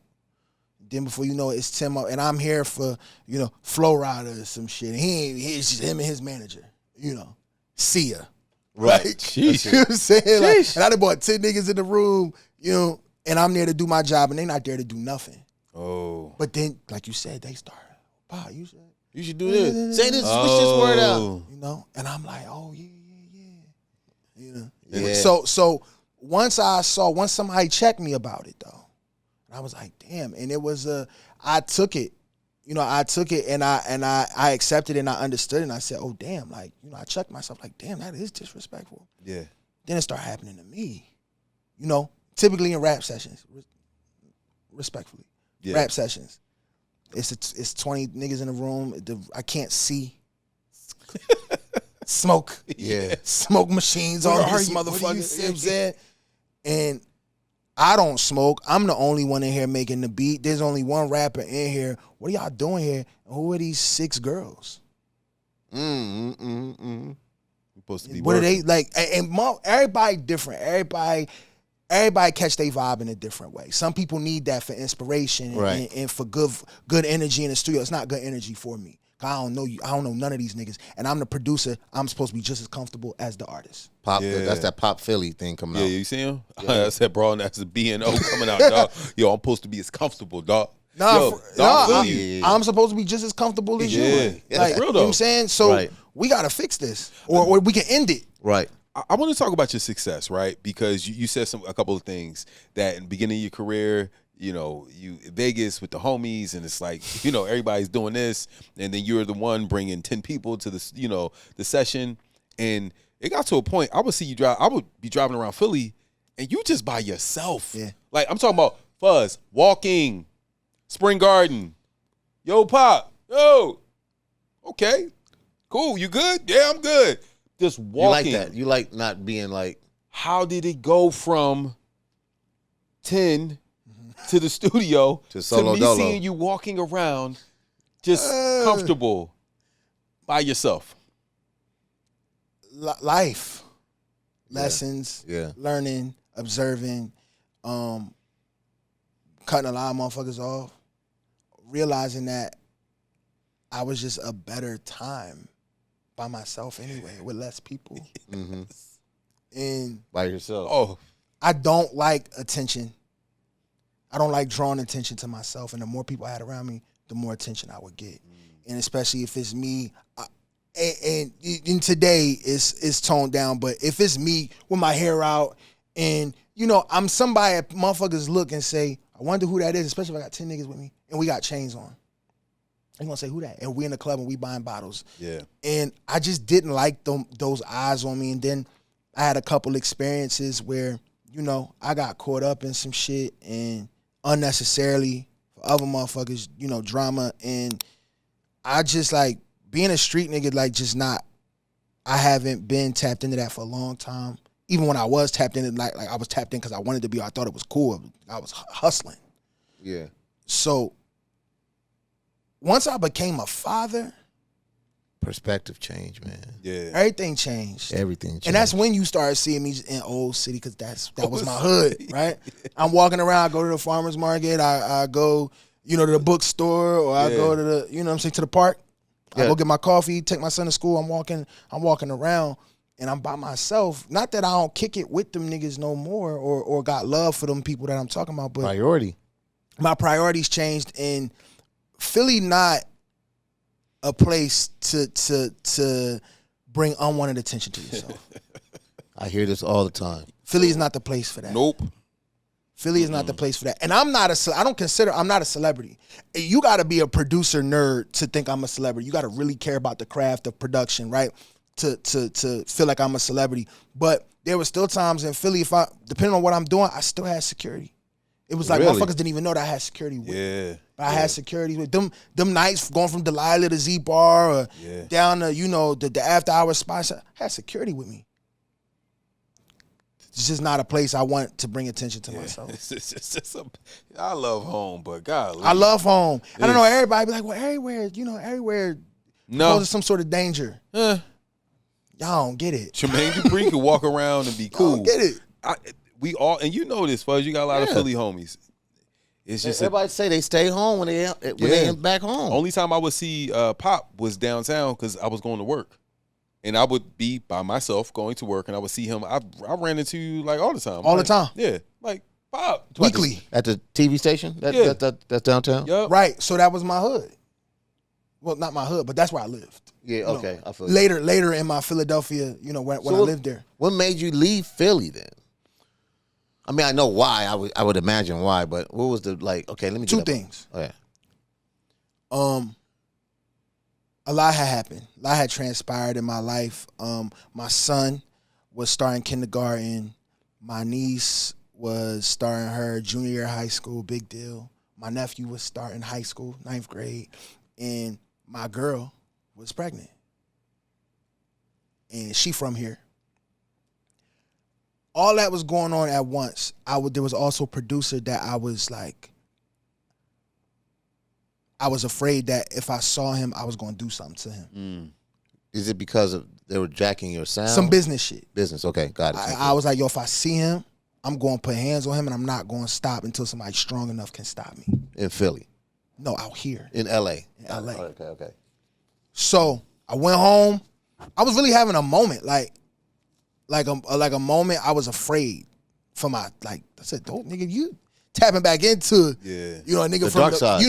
Then before you know it, it's 10 up, and I'm here for, Flow Rider or some shit. And it's just him and his manager, see ya. Right. You know what I'm saying? Like, and I done bought 10 niggas in the room, and I'm there to do my job, and they not there to do nothing. Oh. But then, like you said, they start, wow, you should do this. Say this, switch this word out. And I'm like, oh, yeah. Yeah. So once somebody checked me about it though, I was like, damn. And it was I took it, and I accepted it and I understood it and I said, oh damn, like, I checked myself like, damn, that is disrespectful. Yeah. Then it started happening to me, typically in rap sessions, respectfully. Yeah. Rap sessions. It's 20 niggas in the room. I can't see. Smoke. Yeah. Smoke machines on these motherfuckers. You know what I'm saying? And I don't smoke. I'm the only one in here making the beat. There's only one rapper in here. What are y'all doing here? And who are these 6 girls? Supposed to be what working. are they like? And everybody different. Everybody catch their vibe in a different way. Some people need that for inspiration and for good energy in the studio. It's not good energy for me. I don't know you. I don't know none of these niggas. And I'm the producer. I'm supposed to be just as comfortable as the artist. Pop. Yeah. That's that Pop Philly thing coming out. Yeah, you see him? Yeah. That's that bro. That's the B&O coming out, dog. Yo, I'm supposed to be as comfortable, dog. I'm supposed to be just as comfortable as you. That's real, though. You know what I'm saying? So we got to fix this. Or we can end it. Right. I want to talk about your success, right? Because you said a couple of things that in the beginning of your career, you Vegas with the homies, and it's like, everybody's doing this, and then you're the one bringing 10 people to this, the session, and it got to a point I would see you drive. I would be driving around Philly, and you just by yourself. Yeah. Like I'm talking about Fuzz walking, Spring Garden, yo Pop, yo, okay, cool, you good? Yeah, I'm good. Just walking. You like that? You like not being like. How did it go from 10 to the studio to solo me dolo. Seeing you walking around just comfortable by yourself? Life. Lessons. Yeah. Learning, observing, cutting a lot of motherfuckers off, realizing that I was just a better time by myself anyway, with less people. Mm-hmm. And by yourself. Oh, I don't like attention. I don't like drawing attention to myself. And the more people I had around me, the more attention I would get. And especially if it's me, and today it's toned down, but if it's me with my hair out and, I'm somebody that motherfuckers look and say, I wonder who that is, especially if I got 10 niggas with me and we got chains on. They're going to say, who that? And we in the club and we buying bottles. Yeah. And I just didn't like those eyes on me. And then I had a couple experiences where, I got caught up in some shit and unnecessarily for other motherfuckers, drama. And I just like being a street nigga, like just not, I haven't been tapped into that for a long time. Even when I was tapped in, like I was tapped in because I wanted to be, I thought it was cool. I was hustling. Yeah. So once I became a father, perspective change, man. Yeah. everything changed. Everything changed. And that's when you started seeing me in Old City, because that was my hood, right? I'm walking around, I go to the farmer's market, I go, to the bookstore, or I go to the, to the park. I go get my coffee, take my son to school. I'm walking around, and I'm by myself. Not that I don't kick it with them niggas no more, or got love for them people that I'm talking about, but priority. My priorities changed, and Philly not a place to bring unwanted attention to yourself. I hear this all the time. Philly is not the place for that. Nope. Philly is not the place for that. And I'm not a celebrity. You got to be a producer nerd to think I'm a celebrity. You got to really care about the craft of production, right? To feel like I'm a celebrity. But there were still times in Philly, depending on what I'm doing, I still had security. It was like motherfuckers didn't even know that I had security with. Yeah. But I had security with them nights going from Delilah to Z Bar or down to, the after hour spots. I had security with me. It's just not a place I want to bring attention to myself. I love home, but golly. I love home. I don't know, everybody be like, well, everywhere poses some sort of danger. Y'all don't get it. Tremaine Dupree could walk around and be cool. Don't get it. We all, and you know this, Fuzz, you got a lot of Philly homies. It's just everybody say they stay home when they back home. Only time I would see Pop was downtown because I was going to work. And I would be by myself going to work, and I would see him. I ran into you like all the time. All the time. Yeah. Like, Pop. Weekly. At the TV station? That's downtown? Yep. Right. So that was my hood. Well, not my hood, but that's where I lived. Yeah, okay. I feel you. Later in my Philadelphia, when I lived there. What made you leave Philly then? I mean, I know why. I would imagine why, but what was the, like, okay, let me Two things. Oh, yeah. A lot had happened. A lot had transpired in my life. My son was starting kindergarten. My niece was starting her junior year of high school, big deal. My nephew was starting high school, 9th grade. And my girl was pregnant. And she from here. All that was going on at once. There was also a producer that I was like, I was afraid that if I saw him, I was going to do something to him. Is it because they were jacking your sound? Some business shit. Business, okay, got it. I was like, yo, if I see him, I'm going to put hands on him, and I'm not going to stop until somebody strong enough can stop me. In Philly? No, out here. In L.A.? In L.A. Okay. So I went home. I was really having a moment, like a moment. I was afraid for my, I said, "Dope, nigga, you tapping back into, a nigga the from dark side.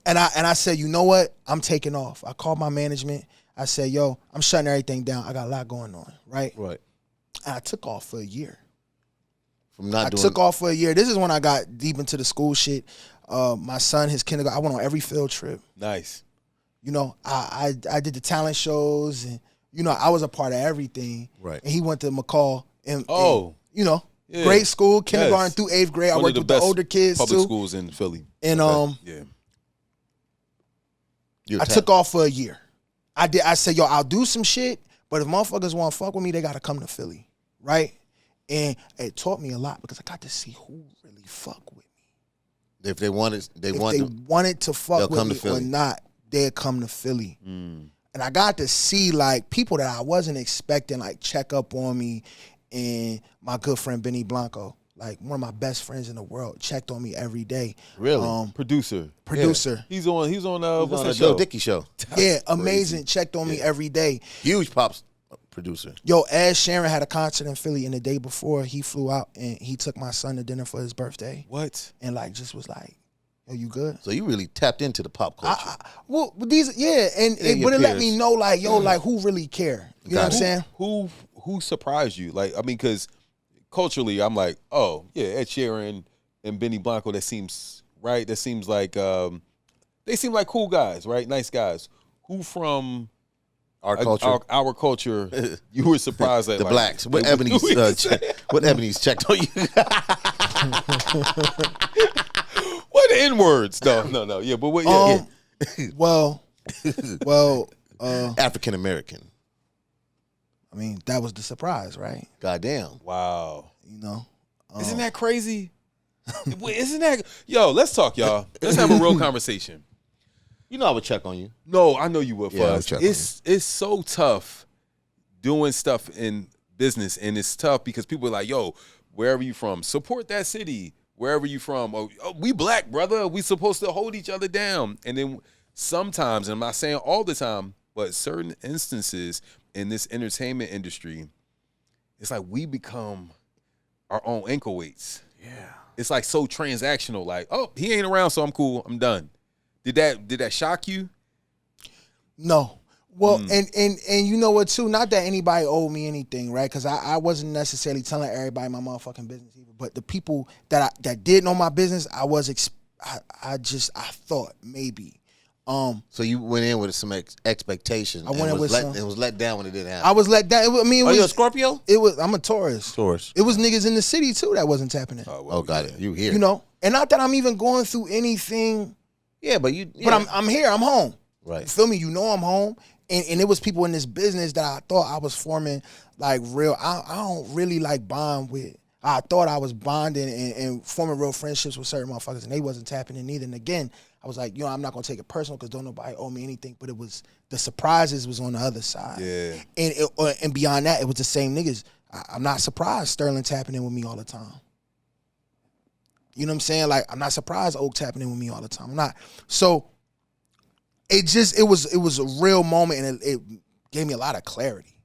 And I said, you know what? I'm taking off. I called my management. I said, yo, I'm shutting everything down. I got a lot going on, right? Right. And I took off for a year. From not doing. I took off for a year. This is when I got deep into the school shit. My son, his kindergarten, I went on every field trip. Nice. You know, I did the talent shows, and you know, I was a part of everything. Right. And he went to McCall, and you know, yeah. great school, kindergarten through 8th grade. I worked with the older kids public too. schools in Philly. And yeah. I took off for a year. I said, yo, I'll do some shit, but if motherfuckers want to fuck with me, they got to come to Philly, right? And it taught me a lot because I got to see who really fuck with me. If they wanted to fuck with me or not, they'd come to Philly. And I got to see like people that I wasn't expecting like check up on me, and my good friend Benny Blanco, like one of my best friends in the world, checked on me every day. Really? Producer. Yeah. He's on what's that show? show? Dicky show. Yeah, amazing. Checked on me every day. Huge Pops producer. Yo, Ed Sheeran had a concert in Philly, and the day before he flew out and he took my son to dinner for his birthday. What? And like just was like, yo, you good? So you really tapped into the pop culture. But it let me know like, yo, like who really care? You know what I'm saying? Who surprised you? Like, I mean, because culturally, I'm like, oh yeah, Ed Sheeran and Benny Blanco. That seems right. That seems like they seem like cool guys, right? Nice guys. Who from our culture? Our culture. You were surprised at the like, blacks. What Ebony's checked on you? What N-words? No. Yeah, but what? Yeah. Well, African American. I mean, that was the surprise, right? Goddamn. Wow. You know, isn't that crazy? Isn't that? Yo, let's talk, y'all. Let's have a real conversation. You know I would check on you. No, I know you would, Yeah, Fuzz. It's so tough doing stuff in business, and it's tough because people are like, yo, wherever you from, support that city. Wherever you from, oh, we black, brother. We supposed to hold each other down. And then sometimes, and I'm not saying all the time, but certain instances in this entertainment industry, it's like we become our own ankle weights. Yeah. It's like so transactional, like, oh, he ain't around, so I'm cool, I'm done. Did that shock you? No. Well, and you know what too? Not that anybody owed me anything, right? Because I wasn't necessarily telling everybody my motherfucking business either. But the people that did know my business, I thought maybe. So you went in with some expectations. I went in with some. It was let down when it didn't happen. I was let down. Are you a Scorpio? I'm a Taurus. Taurus. It was niggas in the city too that wasn't tapping in. Got it. You here? You know, and not that I'm even going through anything. Yeah, but But I'm here. I'm home. Right. You feel me? You know I'm home. And it was people in this business that I thought I was forming like real. I don't really like bond with. I thought I was bonding and forming real friendships with certain motherfuckers, and they wasn't tapping in either. And again, I was like, I'm not gonna take it personal because don't nobody owe me anything. But it was the surprises was on the other side. Yeah. And beyond that, it was the same niggas. I'm not surprised Sterling tapping in with me all the time. You know what I'm saying? Like I'm not surprised Oak tapping in with me all the time. I'm not. So. It was a real moment, and it gave me a lot of clarity.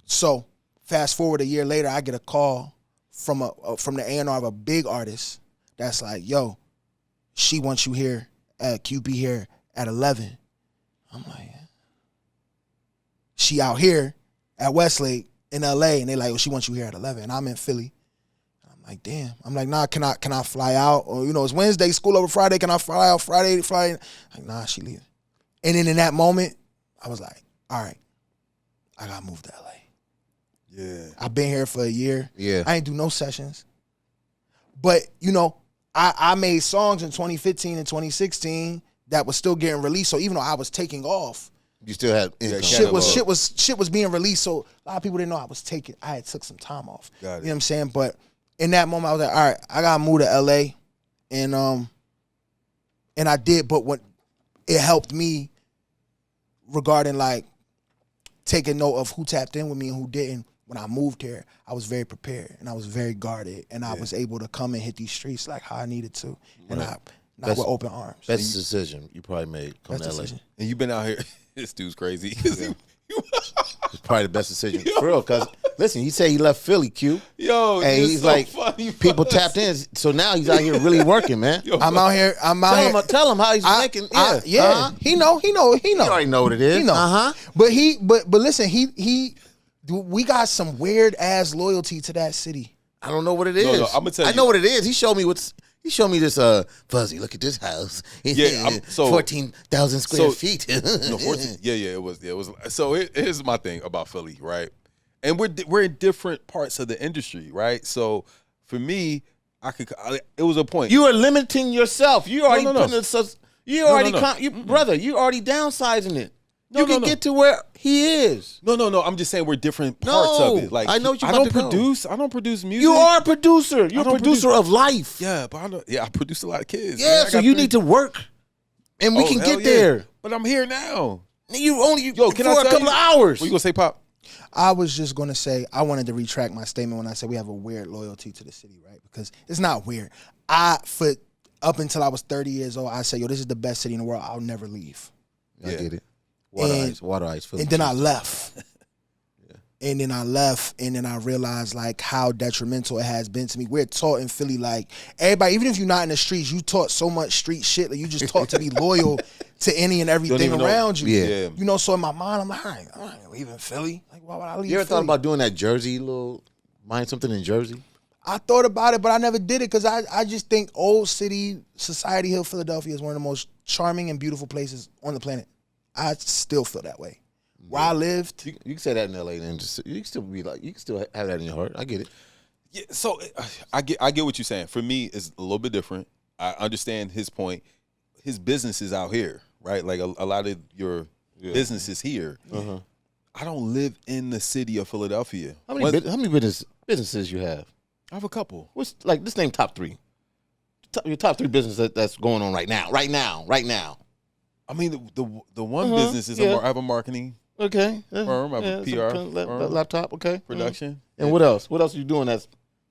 So fast forward a year later, I get a call from the A&R of a big artist that's like, yo, she wants you here at QB here at 11. I'm like, she out here at Westlake in LA, and they like, she wants you here at 11, and I'm in Philly. Like, damn. I'm like, nah, can I fly out? Or, it's Wednesday, school over Friday. Can I fly out Friday? Like, nah, she leaving. And then in that moment, I was like, all right, I got to move to LA. Yeah. I've been here for a year. Yeah. I ain't do no sessions. But, I made songs in 2015 and 2016 that was still getting released. So even though I was taking off, you still had income. Shit was being released. So a lot of people didn't know I had took some time off. Got it. You know what I'm saying? But in that moment, I was like, all right, I gotta move to LA, and I did. But what it helped me regarding like taking note of who tapped in with me and who didn't. When I moved here, I was very prepared and I was very guarded, and I was able to come and hit these streets like how I needed to, and not with open arms. Best decision you probably made coming to LA. And you've been out here. This dude's crazy. It's probably the best decision for real. Because listen, he said he left Philly, Q. Yo, and he's so like, funny, people tapped in. So now he's out here really working, man. Yo, I'm out here. Tell him how he's making. He know. He already know what it is. He know. But listen, we got some weird ass loyalty to that city. I don't know what it is. No, I'm gonna tell you. I know what it is. He showed me this Fuzzy. Look at this house. Yeah, 14,000 square feet. No, 14. Yeah, it was. So here's my thing about Philly, right? And we're in different parts of the industry, right? So for me, it was a point. You are limiting yourself. You already putting it. You already, brother. You already downsizing it. You can get to where he is. No. I'm just saying we're different parts of it. Like I know what you're I don't produce music. You are a producer. You're a producer of life. Yeah, but I produce a lot of kids. Yeah, so you need to work, and we can get there. But I'm here now. You only can for a couple of hours. What you gonna say, Pop? I was just gonna say I wanted to retract my statement when I said we have a weird loyalty to the city, right? Because it's not weird. Up until I was 30 years old, I said, "Yo, this is the best city in the world. I'll never leave." I get it. Water ice. And then I left. And then I left, and then I realized like how detrimental it has been to me. We're taught in Philly, like everybody, even if you're not in the streets, you taught so much street shit. Like you just taught to be loyal to any and everything around you. Yeah. You know, so in my mind, I'm like, I ain't leaving Philly. Like, why would I leave? You ever Philly? thought about doing that Jersey mind something in Jersey? I thought about it, but I never did it because I just think Old City, Society Hill, Philadelphia is one of the most charming and beautiful places on the planet. I still feel that way. Where I lived, you can say that in LA, and you can still be like, you can still have that in your heart. I get it. Yeah, so I get what you're saying. For me, it's a little bit different. I understand his point. His business is out here, right? Like a lot of your business is here. Uh-huh. I don't live in the city of Philadelphia. How many businesses you have? I have a couple. What's like this? Name top three. Your top three businesses that's going on right now. I mean, the one business is I have a marketing. Okay. Firm, I have a PR firm, laptop, okay. Production. And what else? What else are you doing that's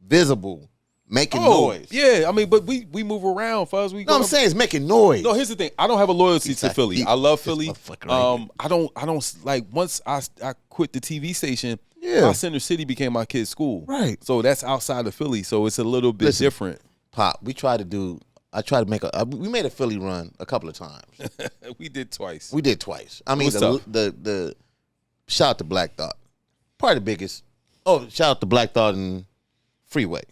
visible, making noise? Yeah, I mean, but we move around, Fuzz. I'm saying it's making noise. No, here's the thing. I don't have a loyalty to Philly. I love Philly. Right I don't like once I quit the TV station, my Center City became my kid's school. Right. So that's outside of Philly. So it's a little bit different. Pop, we made a Philly run a couple of times. We did twice. I mean, the shout out to Black Thought. Probably the biggest. Oh, shout out to Black Thought and Freeway.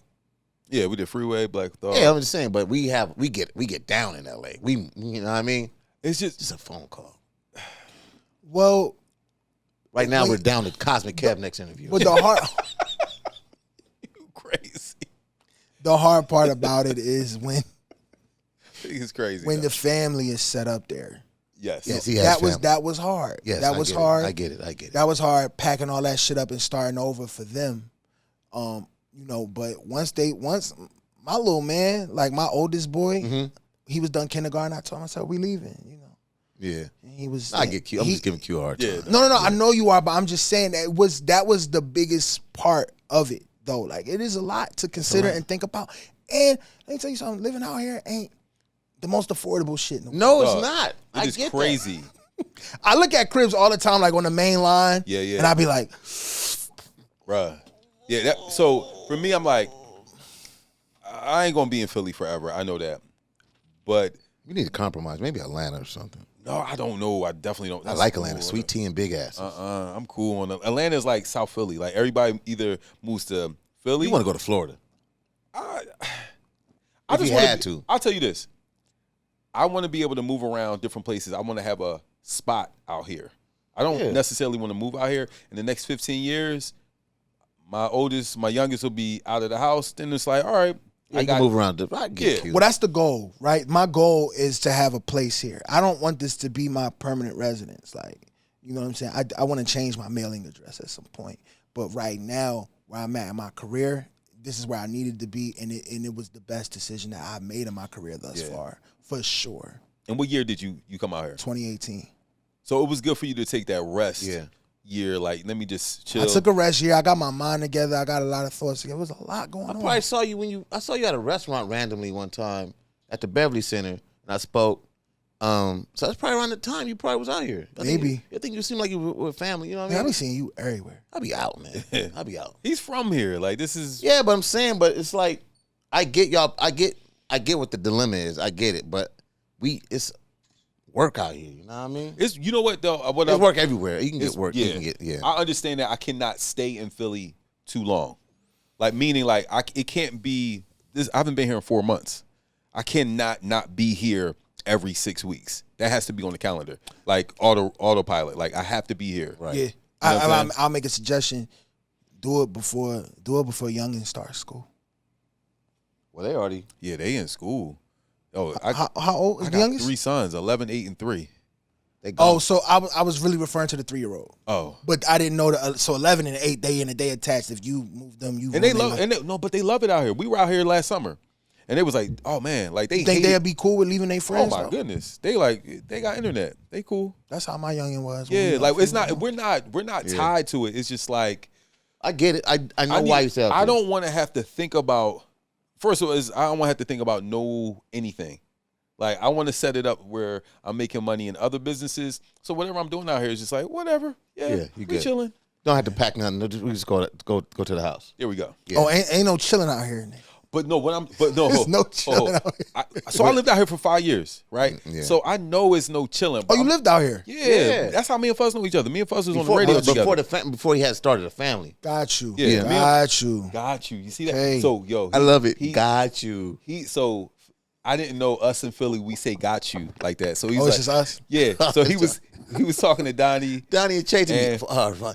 Yeah, we did Freeway, Black Thought. Yeah, I'm just saying, but we get down in LA. You know what I mean? It's just a phone call. Well, right now we're down to Cosmic Kev next interview. But the hard you crazy. The hard part about it is when it's crazy. When the family is set up there. Yes. Yes, he has that was hard. Yes, that was hard. I get it. That was hard packing all that shit up and starting over for them. But once my little man, like my oldest boy, he was done kindergarten, I told him, I said, we leaving, Yeah. And he was I get Q. I'm just giving Q a hard time. No, I know you are, but I'm just saying that was the biggest part of it though. Like it is a lot to consider and think about. And let me tell you something, living out here ain't the most affordable shit in the world. No, it's not. It is crazy. I look at cribs all the time, like on the main line. Yeah. And I be like, bruh. Yeah, so for me, I'm like, I ain't gonna be in Philly forever. I know that. But we need to compromise. Maybe Atlanta or something. No, I don't know. I definitely don't. I like Atlanta. Sweet tea and big asses. I'm cool on Atlanta's like South Philly. Like everybody either moves to Philly. You want to go to Florida? I just had to. I'll tell you this. I want to be able to move around different places. I want to have a spot out here. I don't necessarily want to move out here. In the next 15 years, my youngest will be out of the house. Then it's like, all right. I can move around. I get you. Well, that's the goal, right? My goal is to have a place here. I don't want this to be my permanent residence. Like, you know what I'm saying? I want to change my mailing address at some point. But right now, where I'm at in my career, this is where I needed to be, and it was the best decision that I've made in my career thus far, for sure. And what year did you come out here? 2018. So it was good for you to take that rest year. Like, let me just chill. I took a rest year. I got my mind together. I got a lot of thoughts together. It was a lot going on. I probably saw you I saw you at a restaurant randomly one time at the Beverly Center, and I spoke. So that's probably around the time you probably was out here. I think you seem like you were family. You know what I mean? I be seeing you everywhere. I be out, man. I be out. He's from here. Like, this is. Yeah, but I'm saying, but it's like, I get y'all. I get what the dilemma is. I get it, but it's work out here. You know what I mean? It's, you know what though? It's work everywhere. You can get work. Yeah. You can get, I understand that I cannot stay in Philly too long. Like meaning like it can't be this. I haven't been here in 4 months. I cannot not be here every 6 weeks. That has to be on the calendar, like autopilot. Like I have to be here. Right. Yeah. I'll make a suggestion. Do it before youngins start school. Well, they already. Yeah, they in school. Oh, how old is the youngest? 3 sons, 11, 8, and 3. Oh, so I was really referring to the 3-year-old. Oh, but I didn't know so 11 and 8 they attached. If you move them, and they love but they love it out here. We were out here last summer, and it was like, oh man, like they think they'd be cool with leaving their friends. Oh my goodness, they got internet. They cool. That's how my youngin was. Yeah, like it's not. We're not tied to it. It's just like I get it. I know why you say. I don't want to have to think about. First of all, I don't want to have to think about anything. Like, I want to set it up where I'm making money in other businesses. So whatever I'm doing out here is just like, whatever. Yeah, we chilling. Don't have to pack nothing. We just go to the house. Here we go. Yeah. Oh, ain't no chilling out here. But no, there's no chilling out here. I lived out here for 5 years, right? Yeah. So I know it's no chilling. Oh, you lived out here? Yeah. That's how me and Fuzz know each other. Me and Fuzz was on the radio together. Before he had started a family. Got you. Yeah. Got you. You see that? Okay. So, I love it. Got you. So I didn't know us in Philly, we say got you like that. So he's it's just us? Yeah. So he was talking to Donnie. Donnie and Chase.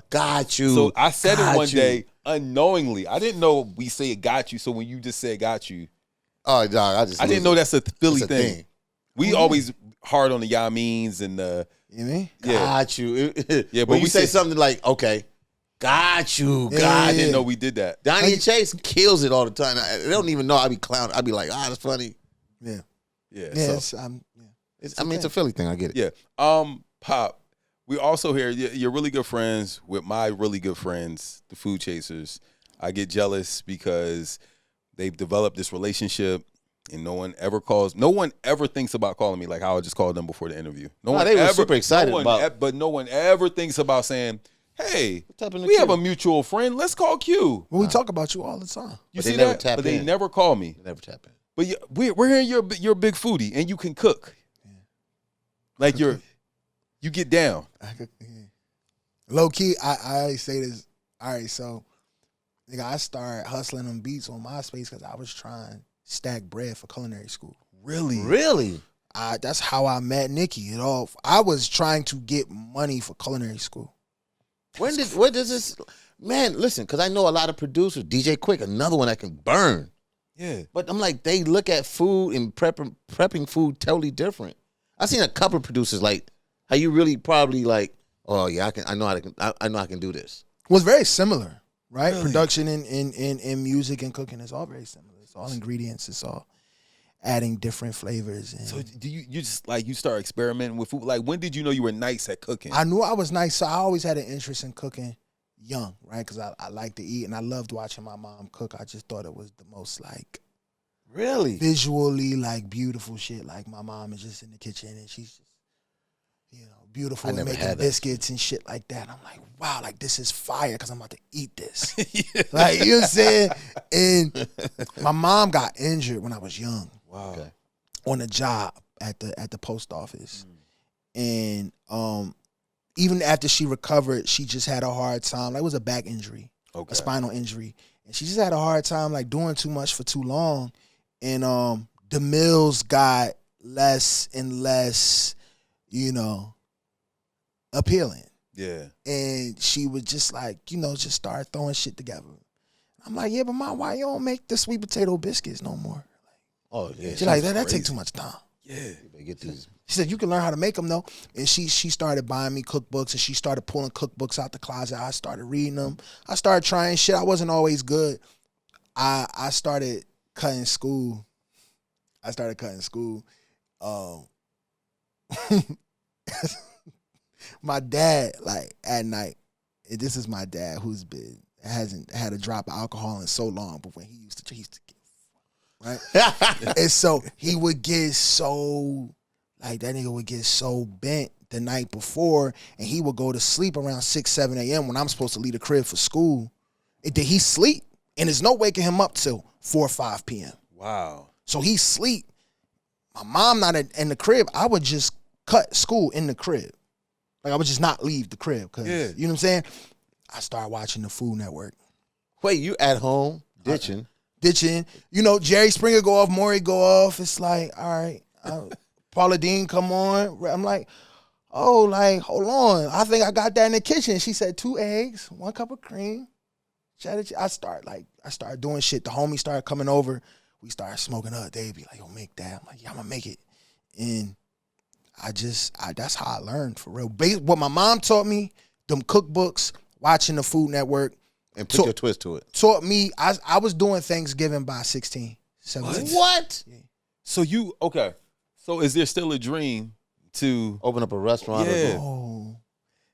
Got you. So I said it one day unknowingly. I didn't know we say got you. So when you just said got you. Oh, no, I didn't know that's a Philly thing. We always hard on the y'all means and the. You mean? Yeah. Got you. Yeah, but when you say something like, okay. Got you. I didn't know we did that. Donnie and Chase kills it all the time. They don't even know I be clowning. I be like, that's funny. Yeah. Yeah. So, it's a Philly thing. I get Yeah. it. Pop, we also hear you're really good friends with my really good friends, the Food Chasers. I get jealous because they've developed this relationship and no one ever thinks about calling me like how I just called them before the interview. They were super excited but no one ever thinks about saying, hey, we have a mutual friend. Let's call Q. Well, we talk about you all the time. You see that? But they never call me. They never tap in. But we're hearing you're a big foodie and you can cook. Yeah. Like you get down. Low key, I say this. All right, so nigga, I started hustling them beats on MySpace because I was trying to stack bread for culinary school. Really? That's how I met Nicki. I was trying to get money for culinary school. When does this man listen? Because I know a lot of producers. DJ Quick, another one that can burn. Yeah, but I'm like, they look at food and prepping food totally different. I've seen a couple of producers like how you really probably like, oh yeah, I know I can do this. Well, it's very similar, right? Really? Production in music and cooking is all very similar. It's all ingredients. It's all adding different flavors. And so do you just like you start experimenting with food? Like when did you know you were nice at cooking? I knew I was nice, so I always had an interest in cooking. Young, right? Because I like to eat and I loved watching my mom cook. I just thought it was the most like really visually like beautiful shit. Like my mom is just in the kitchen and she's just beautiful and making biscuits and shit like that. I'm like, wow, like this is fire because I'm about to eat this. Like you know what I'm saying? And my mom got injured when I was young. Wow. Okay. On a job at the post office. And even after she recovered, she just had a hard time. Like it was a back injury, a spinal injury. And she just had a hard time like doing too much for too long. And the meals got less and less, appealing. Yeah. And she would just like, just start throwing shit together. I'm like, yeah, but Mom, why you don't make the sweet potato biscuits no more? Oh, yeah. She's like, that take too much time. Yeah. Get these. She said, you can learn how to make them, though. And she started buying me cookbooks, and she started pulling cookbooks out the closet. I started reading them. I started trying shit. I wasn't always good. I started cutting school. My dad, like, at night, and this is my dad who's hasn't had a drop of alcohol in so long, but when he used to get right? And so he would get so, like that nigga would get so bent the night before and he would go to sleep around 6, 7 a.m. when I'm supposed to leave the crib for school. Did he sleep? And there's no waking him up till 4 or 5 p.m. Wow. So he sleep. My mom not in the crib. I would just cut school in the crib. Like I would just not leave the crib because, you know what I'm saying? I started watching the Food Network. Wait, you at home? Ditching. You know, Jerry Springer go off, Maury go off. It's like, all right, Paula Deen come on. I'm like, oh, like, hold on. I think I got that in the kitchen. She said 2 eggs, 1 cup of cream. I started doing shit. The homies started coming over. We started smoking up. They'd be like, yo, make that. I'm like, yeah, I'm gonna make it. And that's how I learned, for real. What my mom taught me, them cookbooks, watching the Food Network. And put your twist to it. Taught me, I was doing Thanksgiving by 16, 17. What? Yeah. So So is there still a dream to open up a restaurant? Yeah. Oh.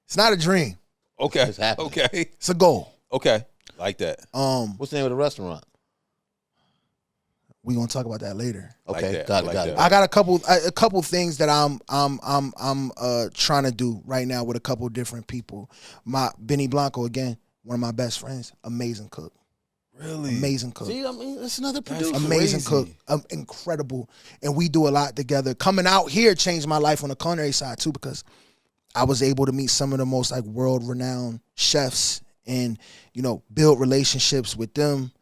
It's not a dream. Okay. It's happening. Okay. It's a goal. Okay. Like that. What's the name of the restaurant? We gonna talk about that later. Okay, like got like it. I got a couple things that I'm trying to do right now with a couple different people. My Benny Blanco, again, one of my best friends, amazing cook. Really? Amazing cook. See, I mean, that's another producer. Amazing cook. Incredible. And we do a lot together. Coming out here changed my life on the culinary side too, because I was able to meet some of the most like world-renowned chefs and, you know, build relationships with them.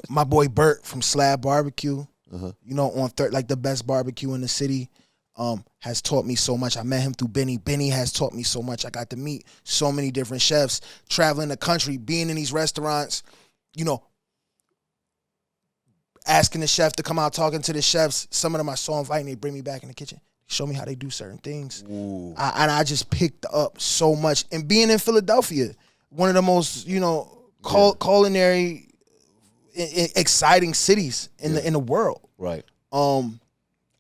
My boy Bert from Slab Barbecue, you know, on like the best barbecue in the city, has taught me so much. I met him through Benny. Benny has taught me so much. I got to meet so many different chefs, traveling the country, being in these restaurants, you know, asking the chef to come out, talking to the chefs. Some of them I saw inviting, they bring me back in the kitchen, show me how they do certain things. And I just picked up so much. And being in Philadelphia, one of the most, you know, culinary exciting cities in the world. Right.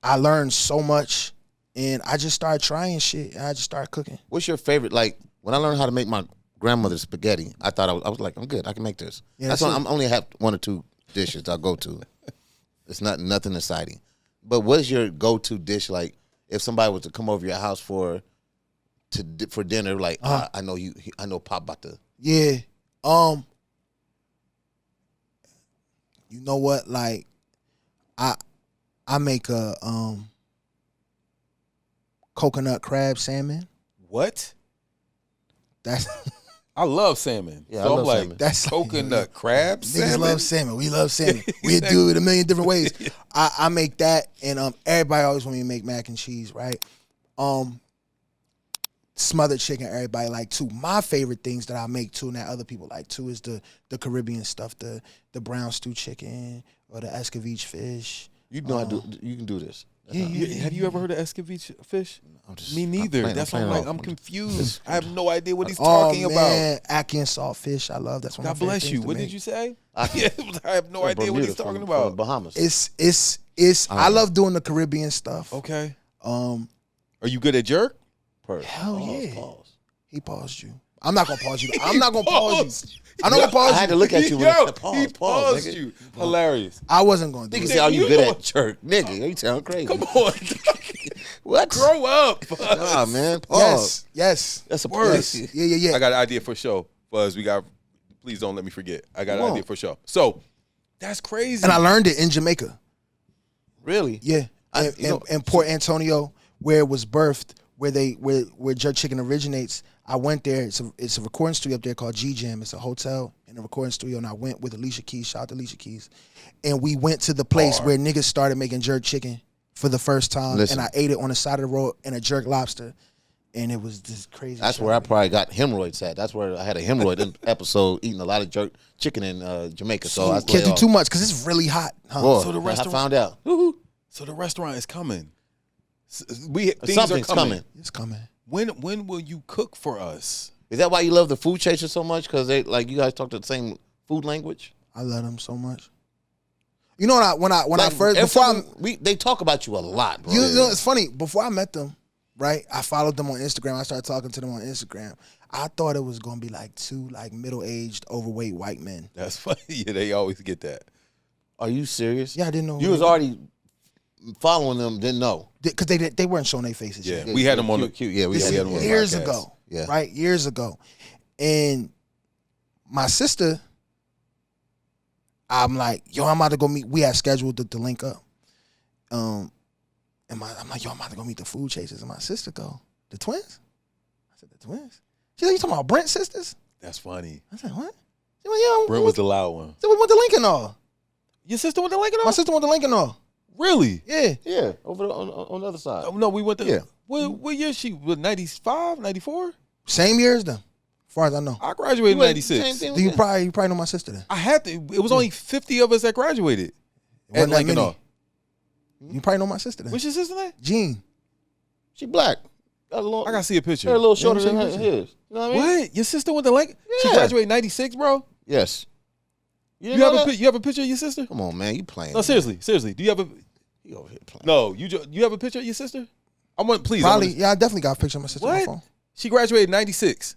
I learned so much, and I just started trying shit, and I just started cooking. What's your favorite? Like, when I learned how to make my grandmother's spaghetti, I thought I was like, I'm good. I can make this. Yeah, that's why I'm only have 1 or 2 dishes I go to. It's nothing exciting. But what's your go-to dish? Like, if somebody was to come over your house for dinner, like I know Pop about to. Yeah. You know what? Like, I make a coconut crab salmon. What? That's I love salmon. Yeah, so I love I'm like, salmon. That's coconut crab niggas salmon. love salmon. We love salmon. We do it a million different ways. I make that, and everybody always want me to make mac and cheese, right? Smothered chicken, everybody like too. My favorite things that I make too, and that other people like too, is the Caribbean stuff, the brown stew chicken or the escovitch fish. You know, you can do this. Have you ever heard of escovitch fish? Me neither. That's why I'm confused. I have no idea what he's talking about. Ackee and saltfish. I love that's one. God of my bless favorite you. things to What make. did you say? I have no idea what he's talking about. From Bahamas. It's I love doing the Caribbean stuff. Okay. Are you good at jerk? Hell yeah. Pause. He paused you. I'm not gonna pause you. I'm not gonna pause you. I'm not gonna pause you. I had to look at you when Yo, I said he paused nigga. you. Hilarious. I wasn't gonna do Nigga it. say, "Are you You good know- at jerk, nigga? You sound crazy." Come on. What? Grow up. Nah, man. Pause. Yes. That's a Word. pussy. Yeah. I got an idea for a show. Buzz, please don't let me forget. I got an idea for a show. So, that's crazy. And I learned it in Jamaica. Really? Yeah. In Port Antonio, where it was birthed, where jerk chicken originates. I went there. It's a recording studio up there called G Jam. It's a hotel and a recording studio, and I went with Alicia Keys. Shout out to Alicia Keys. And we went to the place where niggas started making jerk chicken for the first time. Listen. And I ate it on the side of the road in a jerk lobster. And it was just crazy. That's where I probably got hemorrhoids at. That's where I had a hemorrhoid episode eating a lot of jerk chicken in Jamaica. So I can't do too much because it's really hot. Huh? Boy, So the I restaurant- found out. So the restaurant is coming. Things Something's are coming. It's coming. When will you cook for us? Is that why you love the food chasers so much? Because they like you guys talk the same food language. I love them so much. You know when I Like, first they talk about you a lot, bro. you know it's funny, before I met them, right? I followed them on Instagram. I started talking to them on Instagram. I thought it was gonna be like 2 like middle-aged, overweight white men. That's funny. Yeah, they always get that. Are you serious? Yeah, I didn't know. You was already following them. Didn't know. because they weren't showing their faces Yeah, yet. we had them on the cute. Yeah, we This had is them on the years podcast. ago. Yeah. Right? Years ago. And my sister, I'm like, yo, I'm about to go meet. We had scheduled to link up. I'm like, yo, I'm about to go meet the food chasers. And my sister go, the twins? I said, the twins? She's like, you talking about Brent sisters? That's funny. I said, what? Brent was the loud one. So we went to Lincoln all. Your sister went to Lincoln all? My sister went to Lincoln all. Really? Yeah. Yeah, over on the other side. No, we went to. Yeah. What year she was? 95, 94? Same year as them, as far as I know. I graduated in 96. Do you probably know my sister then? I had to. It was only 50 of us that graduated. At Wasn't that Lincoln many. all. You probably know my sister then. What's your sister name? Jean. She black. Got a little, I gotta see a picture. Her a little shorter Let than me see his. a You know what I mean? What? Your sister went to Lincoln? She Yeah. graduated in 96, bro? Yes. You have a picture of your sister? Come on, man. You playing. No, seriously. Do you have a... You over here playing. No, you have a picture of your sister? Please. Probably. Yeah, I definitely got a picture of my sister on my What? phone. She graduated in 96.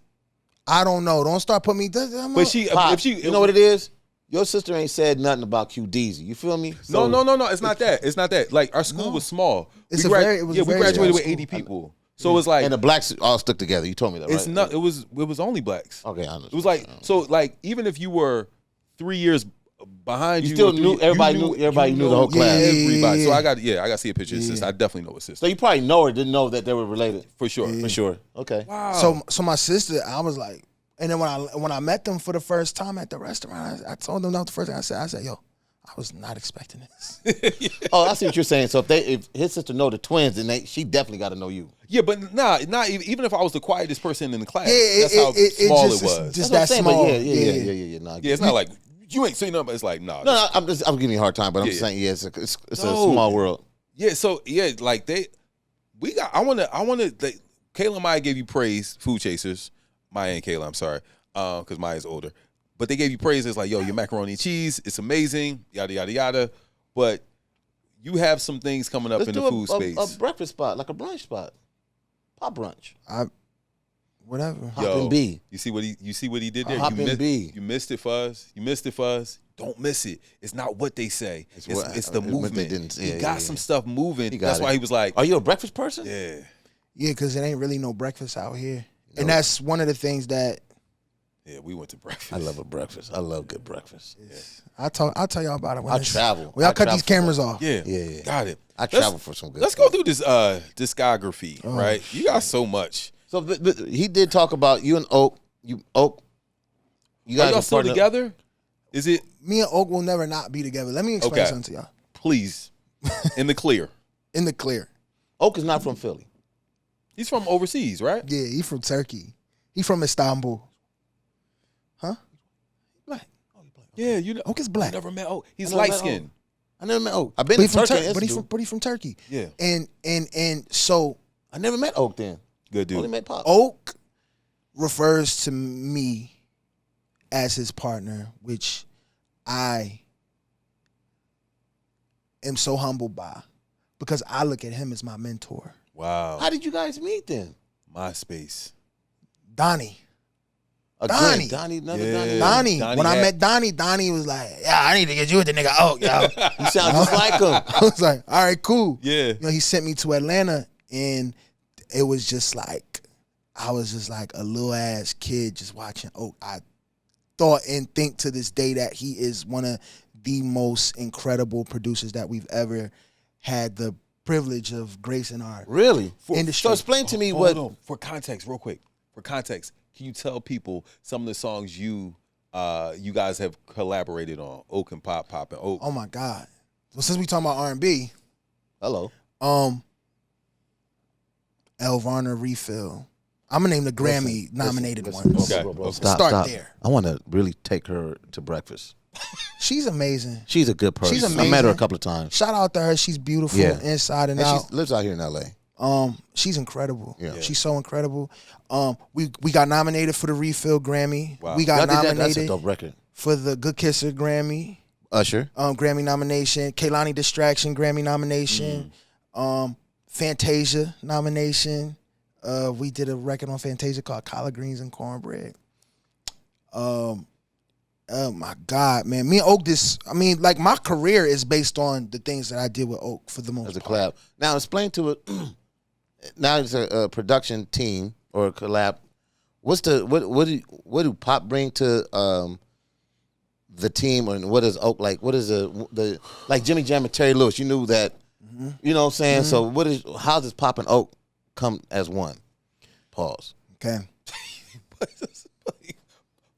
I don't know. Don't start putting me. But she... Pop, if she, you know what it is? Your sister ain't said nothing about QDZ. You feel me? No. It's not that. It's not that. Like, our school was small. It's we very we very graduated small with 80 people. So it's like... And the blacks all stuck together. You told me that, right? It's not... It was only blacks. Okay, I know. It was like... So, like, even if you were 3 years behind You still knew everybody knew the whole class. Everybody. So I got to see a picture of his sister. I definitely know his sister. So you probably know her, didn't know that they were related. For sure. For sure. Okay. Wow. So my sister, I was like, and then when I met them for the first time at the restaurant, I told them that was the first thing I said, yo, I was not expecting this. Oh, I see what you're saying. So if his sister know the twins, then she definitely got to know you. Yeah, but not even if I was the quietest person in the class. Yeah, that's how small it was. Just That's that what I'm small. saying, but yeah. Nah, Yeah, it's not like you ain't seen nothing. It's like nah. No, I'm giving you a hard time, but I'm just saying, it's a small world. Yeah, so like I wanna Kayla and Maya gave you praise, Food Chasers. Maya and Kayla, I'm sorry, because Maya's older. But they gave you praise. It's like, yo, your macaroni and cheese, it's amazing, yada yada yada. But you have some things coming up in the food space. A breakfast spot, like a brunch spot, pop brunch. Whatever. Hop and B. You see what he did there? Hop and B. You missed it, Fuzz. You missed it, Fuzz. Don't miss it. It's not what they say. It's the movement. He got some stuff moving. That's why he was like, are you a breakfast person? Yeah. Yeah, because it ain't really no breakfast out here. No. And that's one of the things that... Yeah, we went to breakfast. I love a breakfast. I love good breakfast. Yeah. I'll tell y'all about it. I travel. When y'all cut these cameras off. Yeah. Got it. I travel for some good Let's stuff. go through this discography, right? You got so much. So but he did talk about you and Oak. You guys are y'all still together? Is it? Me and Oak will never not be together. Let me explain something to y'all. Please. In the clear. In the clear. Oak is not from Philly. He's from overseas, right? Yeah, he's from Turkey. He's from Istanbul. Huh? Black. Yeah, you know. Oak is black. I never met Oak. He's light skinned. I never met Oak. I've been to Turkey. But he's from Turkey. Yeah. And so I never met Oak then. Good dude. Only met Pop. Oak refers to me as his partner, which I am so humbled by because I look at him as my mentor. Wow. How did you guys meet then? MySpace. Donnie. Donnie. Donnie. When I met Donnie was like, yeah, I need to get you with the nigga Oak, yo. You sound just like him. I was like, all right, cool. Yeah. You know, he sent me to Atlanta, and it was just like, I was just like a little ass kid just watching Oak. I thought and think to this day that he is one of the most incredible producers that we've ever had the privilege of gracing our industry. So explain to me for context, real quick. For context, can you tell people some of the songs you guys have collaborated on? Oak and Pop and Oak. Oh my God. Well, since we talking about R&B, hello. El Varner Refill. I'm gonna name the Grammy nominated ones. Okay. Start there. I want to really take her to breakfast. She's amazing. She's a good person. She's amazing. I met her a couple of times. Shout out to her. She's beautiful inside and out. She lives out here in LA. She's incredible. Yeah. She's so incredible. We got nominated for the Refill Grammy. Wow. We got That's a nominated dope record. for the Good Kisser Grammy. Usher. Grammy nomination. Kehlani Distraction Grammy nomination. Fantasia nomination. We did a record on Fantasia called Collard Greens and Cornbread. Oh my God, man. Me and Oak like my career is based on the things that I did with Oak for the most As a part. collab. Now explain to it. Now it's a production team or a collab. What do Pop bring to the team, and what is Oak like? What is the like Jimmy Jam and Terry Lewis? You knew that, you know what I'm saying. So how does Pop and Oak come as one? Pause. Okay.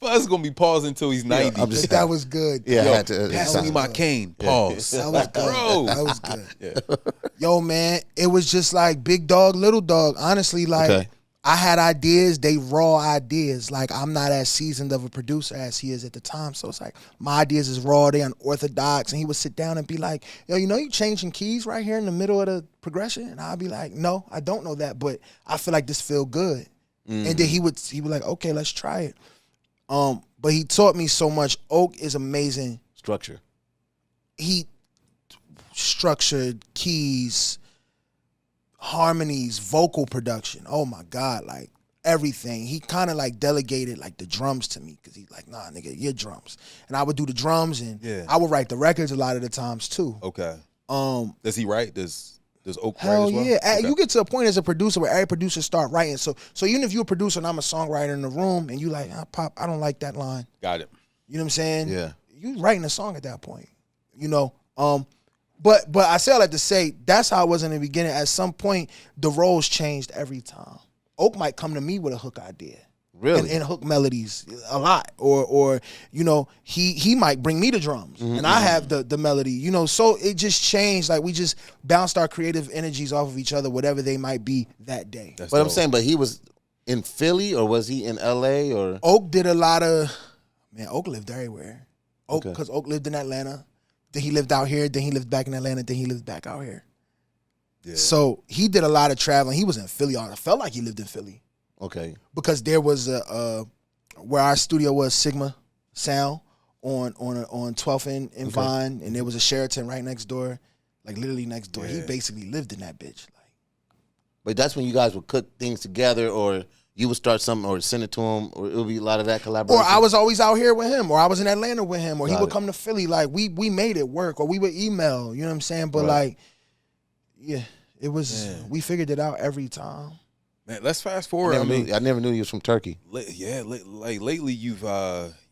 Buzz gonna be pausing until he's 90. I'm just, that was good. Yeah, Yo, I had to. pass me my cane. Pause. That was good. Bro. That was good. Yo, man, it was just like big dog, little dog. Honestly, like I had ideas, they raw ideas. Like I'm not as seasoned of a producer as he is at the time. So it's like my ideas is raw, they unorthodox. And he would sit down and be like, yo, you know you changing keys right here in the middle of the progression? And I'd be like, no, I don't know that, but I feel like this feel good. And then he would like, okay, let's try it. But he taught me so much. Oak is amazing. Structure. He structured keys, harmonies, vocal production. Oh my God, like everything. He kind of like delegated like the drums to me because he's like, nah, nigga, your drums. And I would do the drums and I would write the records a lot of the times too. Okay. Does he write? Does Oak write hell as well? Yeah. Okay. You get to a point as a producer where every producer start writing. So even if you're a producer and I'm a songwriter in the room and you like, Pop, I don't like that line. Got it. You know what I'm saying? Yeah. You writing a song at that point. You know? But I say all that to say that's how it was in the beginning. At some point, the roles changed every time. Oak might come to me with a hook idea. Really? And hook melodies a lot. Or you know, he might bring me the drums and I have the melody. You know, so it just changed. Like we just bounced our creative energies off of each other, whatever they might be that day. But I'm saying, but he was in Philly or was he in LA or? Oak did a lot of, man, Oak lived everywhere. Oak, because Oak lived in Atlanta. Then he lived out here. Then he lived back in Atlanta. Then he lived back out here. Yeah. So he did a lot of traveling. He was in Philly. I felt like he lived in Philly. Okay. Because there was where our studio was, Sigma Sound on 12th and Vine, and there was a Sheraton right next door, like literally next door. He basically lived in that bitch. Like, but that's when you guys would cook things together, or you would start something or send it to him, or it would be a lot of that collaboration. Or I was always out here with him, or I was in Atlanta with him, or he would come to Philly. Like we made it work, or we would email. You know what I'm saying? But like, yeah, it was. We figured it out every time. Man, let's fast forward. I never knew he was from Turkey. Like lately, you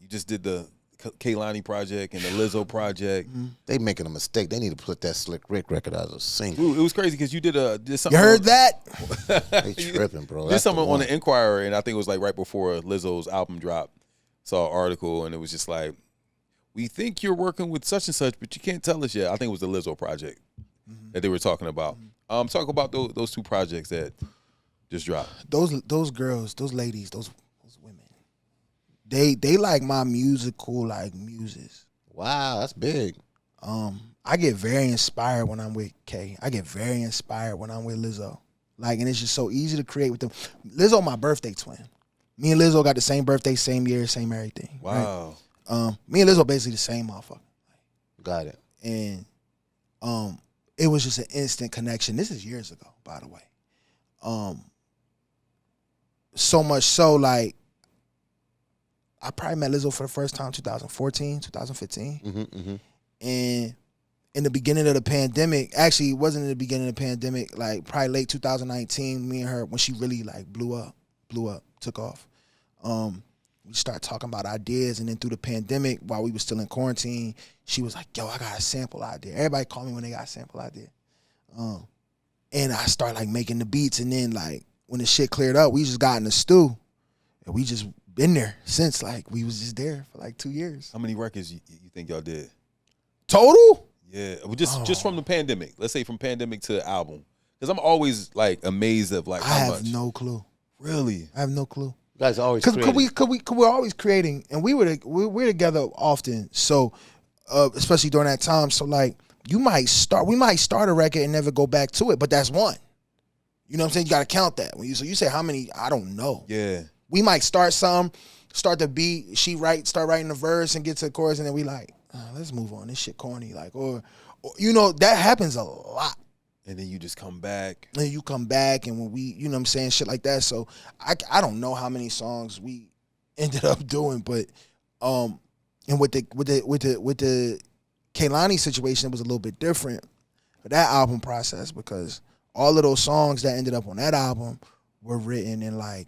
just did the Kehlani project and the Lizzo project. They making a mistake. They need to put that Slick Rick record out as a single. It was crazy because you did something. You heard that? They tripping, bro. Did something on the Inquirer, and I think it was like right before Lizzo's album dropped. Saw an article, and it was just like, we think you're working with such and such, but you can't tell us yet. I think it was the Lizzo project that they were talking about. Talk about those two projects that just dropped. Those girls, those ladies, those women. They like my musical like muses. Wow, that's big. I get very inspired when I'm with Kay. I get very inspired when I'm with Lizzo. Like, and it's just so easy to create with them. Lizzo, my birthday twin. Me and Lizzo got the same birthday, same year, same everything. Wow. Right? Me and Lizzo basically the same motherfucker. Got it. And it was just an instant connection. This is years ago, by the way. So much so, like, I probably met Lizzo for the first time 2014, 2015. And in the beginning of the pandemic, actually, it wasn't in the beginning of the pandemic, like probably late 2019, me and her, when she really like blew up, took off. We started talking about ideas, and then through the pandemic, while we were still in quarantine, she was like, yo, I got a sample idea. Everybody call me when they got a sample idea. And I started like making the beats, and then like when the shit cleared up, we just got in the stew, and we just been there since. Like we was just there for like 2 years. How many records you think y'all did? Total? Yeah, just from the pandemic. Let's say from pandemic to album, because I'm always like amazed of like how much. I have no clue. Really? I have no clue. You guys always Cause we're always creating, and we're together often. So, especially during that time. So like, we might start a record and never go back to it, but that's one. You know what I'm saying? You got to count that. So you say how many? I don't know. Yeah. We might start the beat. She start writing the verse and get to the chorus, and then we like, let's move on. This shit corny. Like, or you know, that happens a lot. And then you just come back. And you come back, and when we, you know what I'm saying, shit like that. So I don't know how many songs we ended up doing, but and with the Kehlani situation, it was a little bit different for that album process, because all of those songs that ended up on that album were written in like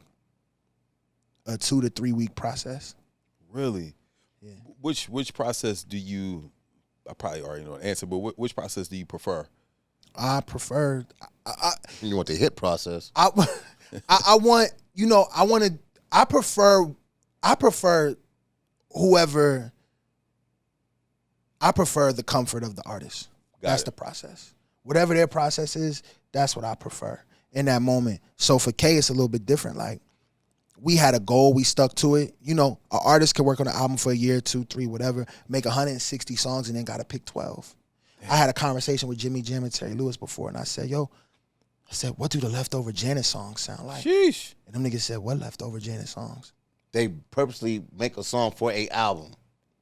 a 2 to 3 week process. Really? Yeah. Which process do you? I probably already know the answer, but which process do you prefer? I prefer. You want the hit process? I want. You know. I prefer whoever. I prefer the comfort of the artist. That's the process. Whatever their process is, that's what I prefer in that moment. So for K, it's a little bit different. Like, we had a goal, we stuck to it. You know, an artist can work on an album for a year, 2, 3, whatever, make 160 songs and then got to pick 12. Damn. I had a conversation with Jimmy Jam and Terry Lewis before, and I said, what do the leftover Janet songs sound like? Sheesh. And them niggas said, what leftover Janet songs? They purposely make a song for a album.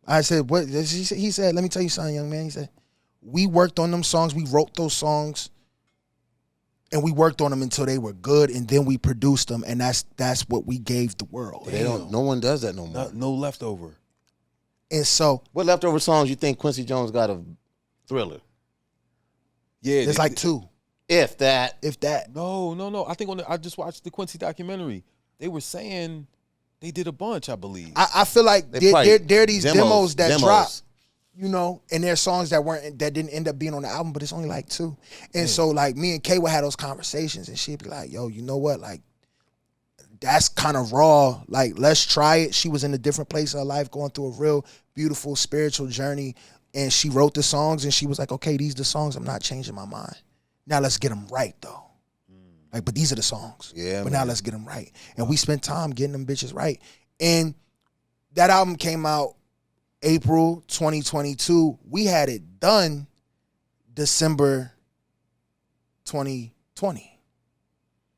I said, what? He said, let me tell you something, young man. He said, we worked on them songs, we wrote those songs, and we worked on them until they were good, and then we produced them, and that's what we gave the world. No one does that no more. No leftover. And so, what leftover songs you think Quincy Jones got of Thriller? Yeah, there's like 2. If that. No. I think I just watched the Quincy documentary. They were saying they did a bunch, I believe. I feel like there are these demos that drop, you know, and there's songs that didn't end up being on the album, but it's only like 2. And so like me and Kay would have those conversations, and she'd be like, yo, you know what? Like, that's kind of raw. Like, let's try it. She was in a different place in her life, going through a real beautiful spiritual journey, and she wrote the songs, and she was like, okay, these are the songs. I'm not changing my mind. Now let's get them right, though. Like, but these are the songs. Yeah, but now let's get them right. And we spent time getting them bitches right. And that album came out April 2022. We had it done December 2020.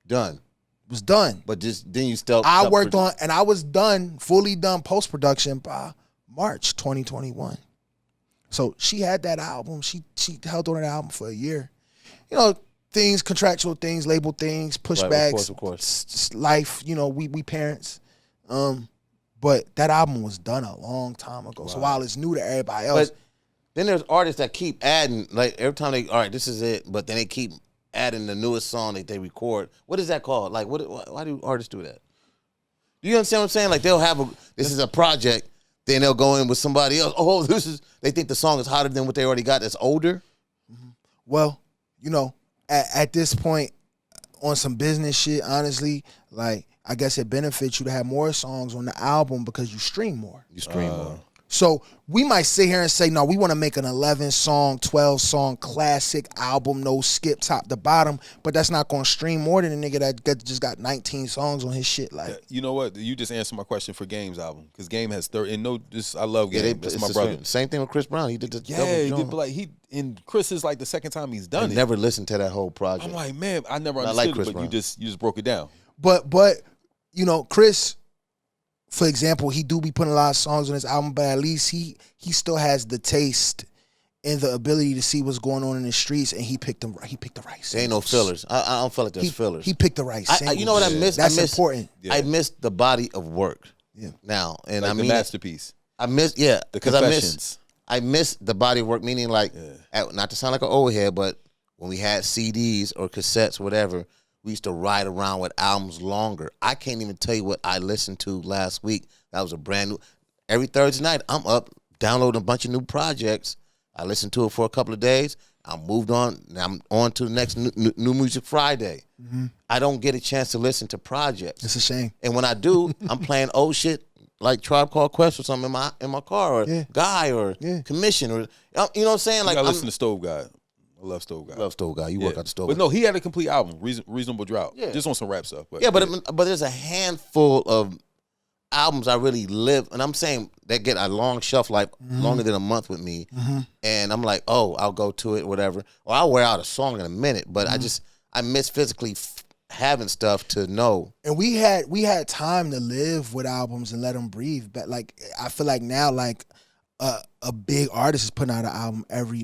Done. It was done. But just then you still. I worked on, and I was done, fully done post-production by March 2021. So she had that album. She held on that album for a year. You know, things, contractual things, label things, pushbacks, right, of course. Life, you know, we parents. But that album was done a long time ago. Wow. So while it's new to everybody else. But then there's artists that keep adding, like every time all right, this is it, but then they keep adding the newest song that they record. What is that called? Like, why do artists do that? Do you understand what I'm saying? Like, they'll have this is a project, then they'll go in with somebody else. Oh, they think the song is hotter than what they already got that's older. Mm-hmm. Well, you know, at this point, on some business shit, honestly, like, I guess it benefits you to have more songs on the album because you stream more. You stream more. So we might sit here and say, no, we want to make an 11-song, 12-song classic album, no skip top to bottom, but that's not going to stream more than a nigga that just got 19 songs on his shit. Like, you know what? You just answered my question for Game's album, because Game has 30. And I love Game. That's my brother. Same thing with Chris Brown. He did the double he did, but like and Chris is like the second time he's done it. Never listened to that whole project. I'm like, man, I never understood it, but you just broke it down. But you know, Chris, for example, he do be putting a lot of songs on his album, but at least he still has the taste and the ability to see what's going on in the streets, and he picked the right singles. There ain't no fillers. I don't feel like there's fillers. He picked the right singles. You know what I missed? That's important. Yeah. I missed the body of work. Yeah. Now, and like I mean the masterpiece. I missed the confessions. I missed the body of work, meaning like not to sound like an old head, but when we had CDs or cassettes, whatever, we used to ride around with albums longer. I can't even tell you what I listened to last week. That was a brand new. Every Thursday night, I'm up downloading a bunch of new projects. I listened to it for a couple of days. I moved on. Now I'm on to the next new Music Friday. Mm-hmm. I don't get a chance to listen to projects. It's a shame. And when I do, I'm playing old shit like Tribe Called Quest or something in my car, or Guy, or Commission, or you know what I'm saying? Like, I listen to Stove God. I love Stove God. Love Stove God. You work out the Stove. But no, he had a complete album, Reasonable Drought. Yeah. Just on some rap stuff. But but there's a handful of albums I really live, and I'm saying that get a long shelf life, longer than a month with me, and I'm like, oh, I'll go to it, whatever, or I'll wear out a song in a minute, but I miss physically having stuff to know. And we had time to live with albums and let them breathe, but like I feel like now, like a big artist is putting out an album every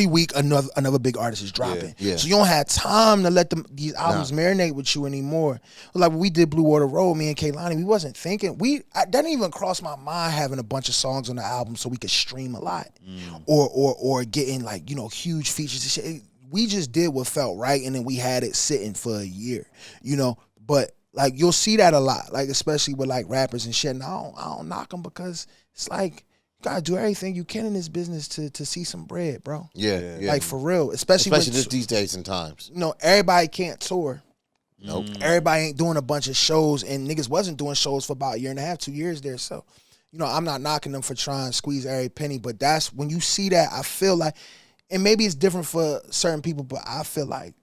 week another big artist is dropping. Yeah. So you don't have time to let these albums marinate with you anymore. Like when we did Blue Water Road, me and Kaylani, we wasn't thinking, that didn't even cross my mind having a bunch of songs on the album so we could stream a lot. Or getting like, you know, huge features and shit. We just did what felt right, and then we had it sitting for a year, you know. But like you'll see that a lot, like especially with like rappers and shit. And I don't knock them because it's like, you gotta do everything you can in this business to see some bread, bro. Yeah. Like for real. Especially just these days and times. You know, everybody can't tour. Nope. Everybody ain't doing a bunch of shows, and niggas wasn't doing shows for about a year and a half, 2 years there. So I'm not knocking them for trying to squeeze every penny, but that's when you see that, I feel like, and maybe it's different for certain people, but I feel like,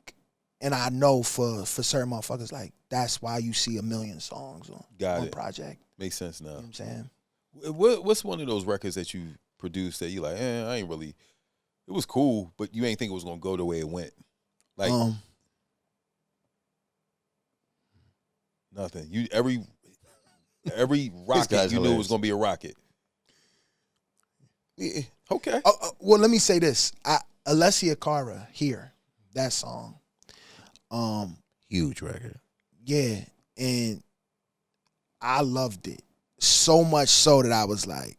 and I know for certain motherfuckers, like, that's why you see 1 million songs on project. Makes sense now. You know what I'm saying? What's one of those records that you produced that you like, I ain't really, it was cool, but you ain't think it was going to go the way it went? Like, nothing. You every rocket you knew was going to be a rocket. Yeah. Okay. Well, let me say this. Alessia Cara Here, that song. Huge record. Yeah, and I loved it so much so that I was like,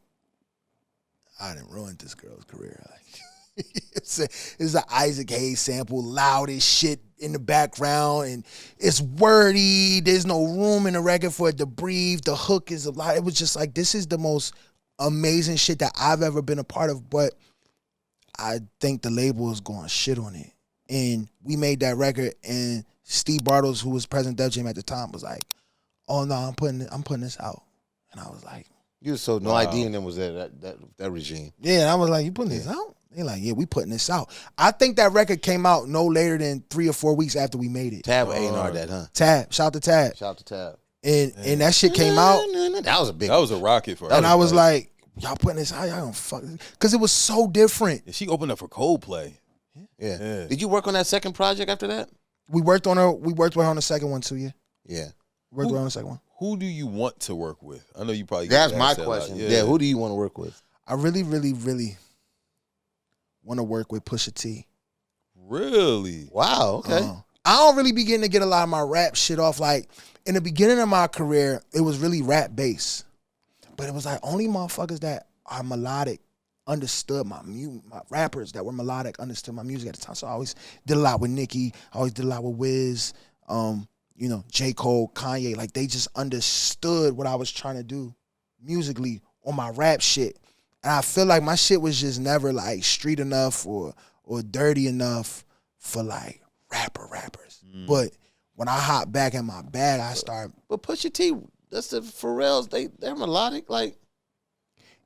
I didn't ruin this girl's career. Like, it's an Isaac Hayes sample, loud as shit in the background, and it's wordy. There's no room in the record for it to breathe. The hook is a lot. It was just like, this is the most amazing shit that I've ever been a part of, but I think the label is going shit on it. And we made that record, and Steve Bartles, who was president of Def Jam at the time, was like, "Oh no, I'm putting this out." And I was like, "You were so no idea." And then was that regime? Yeah, and I was like, "You putting this out?" They're like, "Yeah, we putting this out." I think that record came out no later than 3 or 4 weeks after we made it. Tab A&R that, huh? Tab, shout to Tab. Shout to Tab. And that shit came out. That was a big. That was a rocket for her. And I was like, "Y'all putting this out? Y'all don't fuck," because it was so different. Yeah, she opened up for Coldplay. Yeah. Did you work on that second project after that? We worked with her on the second one too. Yeah. Worked with her on the second one. Who do you want to work with? I know you probably. That's my question. Yeah. Who do you want to work with? I really, really, really want to work with Pusha-T. Really? Wow. Okay. I don't really begin to get a lot of my rap shit off. Like, in the beginning of my career, it was really rap based, but it was like only motherfuckers that are melodic understood my rappers that were melodic understood my music at the time. So I always did a lot with Nicki. I always did a lot with Wiz. J. Cole, Kanye. Like, they just understood what I was trying to do musically on my rap shit. And I feel like my shit was just never like street enough or dirty enough for like rappers. But when I hop back in my bag, I start. But Pusha-T, that's the Pharrells. They're melodic. Like,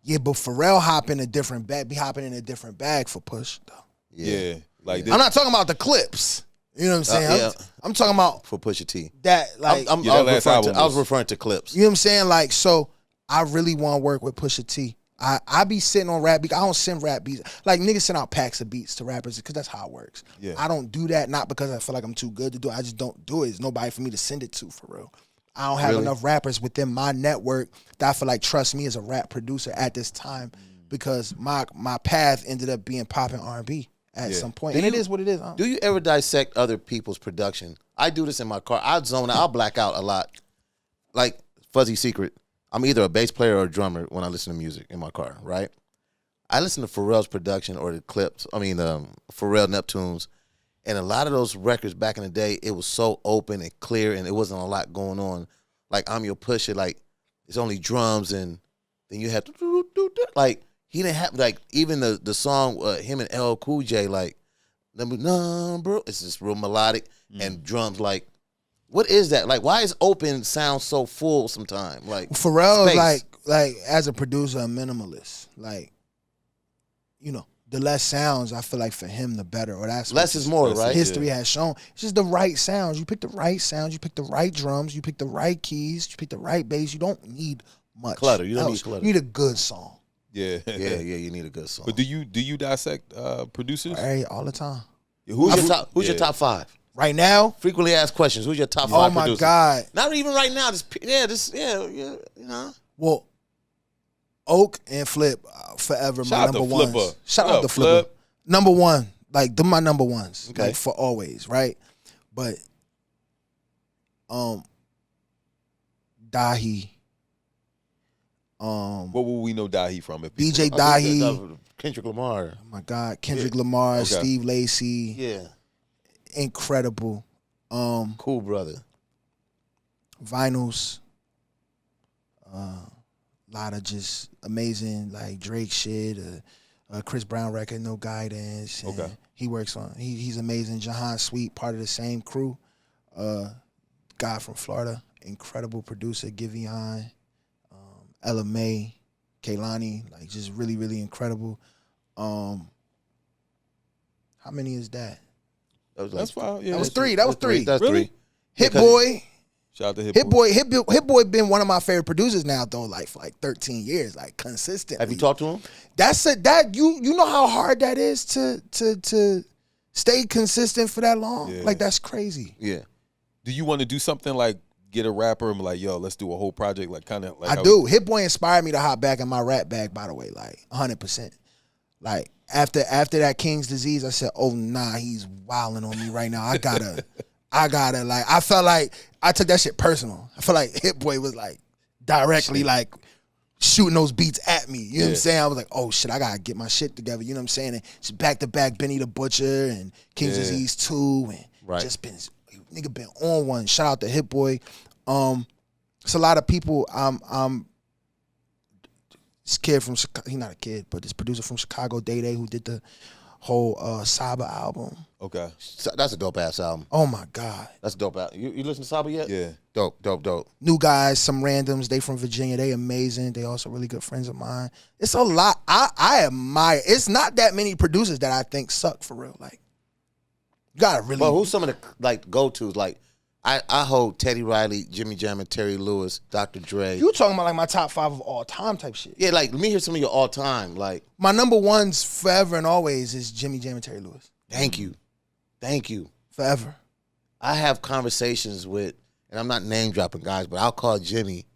yeah, but Pharrell hopping in a different bag for Push though. Yeah. Like I'm not talking about the clips. You know what I'm saying? I'm talking about for Pusha-T. That like I was referring to clips. You know what I'm saying? Like, so I really want to work with Pusha-T. I be sitting on rap beats. I don't send rap beats. Like, niggas send out packs of beats to rappers because that's how it works. Yeah. I don't do that, not because I feel like I'm too good to do it. I just don't do it. There's nobody for me to send it to, for real. I don't have enough rappers within my network that I feel like trust me as a rap producer at this time, because my path ended up being pop and R&B at some point. And it is what it is. Do you ever dissect other people's production? I do this in my car. I zone out. I'll black out a lot. Like, fuzzy secret. I'm either a bass player or a drummer when I listen to music in my car, right? I listen to Pharrell's production or the clips. Pharrell Neptunes. And a lot of those records back in the day, it was so open and clear, and it wasn't a lot going on. Like, I'm Your Pusher, like, it's only drums, and then you have to, like, he didn't have, like, even the song, him and LL Cool J, like, number, it's just real melodic, and drums, like, what is that? Like, why is open sound so full sometimes? Like, Pharrell is like, as a producer, a minimalist. Like, the less sounds, I feel like for him, the better. Or that's less is more, right? History has shown. It's just the right sounds. You pick the right sounds. You pick the right drums. You pick the right keys. You pick the right bass. You don't need much clutter. You don't need clutter. You need a good song. Yeah. You need a good song. But do you dissect producers? All the time. Who's your top 5? Right now? Frequently asked questions. Who's your top 5 producers? Oh, my God. Not even right now. Well, Oak and Flip, forever my number ones. Shout out to Flipper. Number one. Like, they're my number ones. Okay. Like, for always, right? But, Dahi. What will we know Dahi from? DJ Dahi. Kendrick Lamar. Oh, my God. Kendrick Lamar, Steve Lacy. Yeah. Incredible. Cool brother. Vinyls. A lot of just amazing, like, Drake shit, Chris Brown record, No Guidance. Okay. He works on, he's amazing. Jahan Sweet, part of the same crew. Guy from Florida, incredible producer, Giveon, Ella May. Kehlani, like just really, really incredible. How many is that? That's fine. Yeah, that was three. That's really? three. Hit Boy. Shout out to Hit Boy. Hit Boy been one of my favorite producers now though, like for like 13 years, like consistently. Have you talked to him? You know how hard that is to stay consistent for that long? Yeah. Like that's crazy. Yeah. Do you want to do something like get a rapper and be like, yo, let's do a whole project, like kind of like I do. Hit Boy inspired me to hop back in my rap bag, by the way, like 100%. Like after that King's Disease, I said, oh nah, he's wilding on me right now. I gotta like, I felt like I took that shit personal. I felt like Hit Boy was like directly like shooting those beats at me. You know what I'm saying? I was like, oh shit, I gotta get my shit together. You know what I'm saying? And just back to back Benny the Butcher and King's Disease 2 and just been nigga been on one. Shout out to Hit Boy. It's a lot of people. This kid from Chicago, he's not a kid, but this producer from Chicago, Day who did the whole Saba album. Okay. So that's a dope ass album. Oh my God. That's a dope album. You listen to Saba yet? Yeah. Dope. New guys, some randoms. They from Virginia. They amazing. They also really good friends of mine. It's a lot. I admire. It's not that many producers that I think suck for real. Like, you gotta really. But who's some of the like go-tos? Like, I hold Teddy Riley, Jimmy Jam, and Terry Lewis, Dr. Dre. You talking about like my top 5 of all time type shit? Yeah, like let me hear some of your all time. Like my number ones forever and always is Jimmy Jam and Terry Lewis. Thank you. Forever. I have conversations with, and I'm not name dropping guys, but I'll call Jimmy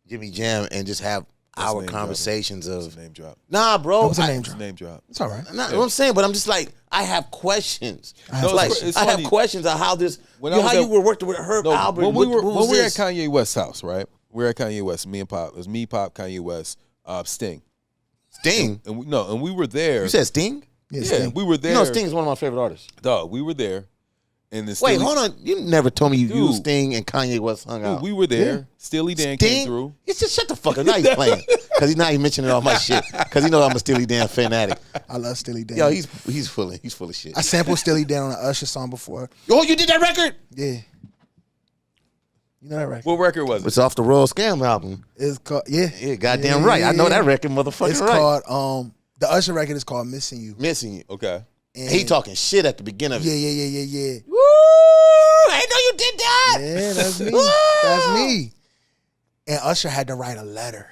Jam, and just have our conversations of name drop. Nah, bro. That was a name drop. Name drop. It's all right. Not what I'm saying, but I'm just like, I have questions. I have have questions on how this, you were working with Herb Albert. When we were at Kanye West's house, right? We were at Kanye West. Me and Pop. It was me, Pop, Kanye West, Sting. And we were there. You said Sting? Yeah, Sting. We were there. You know, Sting is one of my favorite artists. Dog, we were there. And Wait, hold on. You never told me you Sting and Kanye West hung out. We were there. Yeah. Steely Dan came through. It's just shut the fuck up. Now he's playing. Because he's not mentioning all my shit. Because he knows I'm a Steely Dan fanatic. I love Steely Dan. Yo, he's full of shit. I sampled Steely Dan on an Usher song before. Oh, you did that record? Yeah. You know that record? What record was it? It's off the Royal Scam album. It's called goddamn right. I know that record, motherfucker. It's called the Usher record is called Missin U. Missin U. Okay. And he talking shit at the beginning of it. Yeah. Woo! I didn't know you did that. Yeah, that's me. That's me. And Usher had to write a letter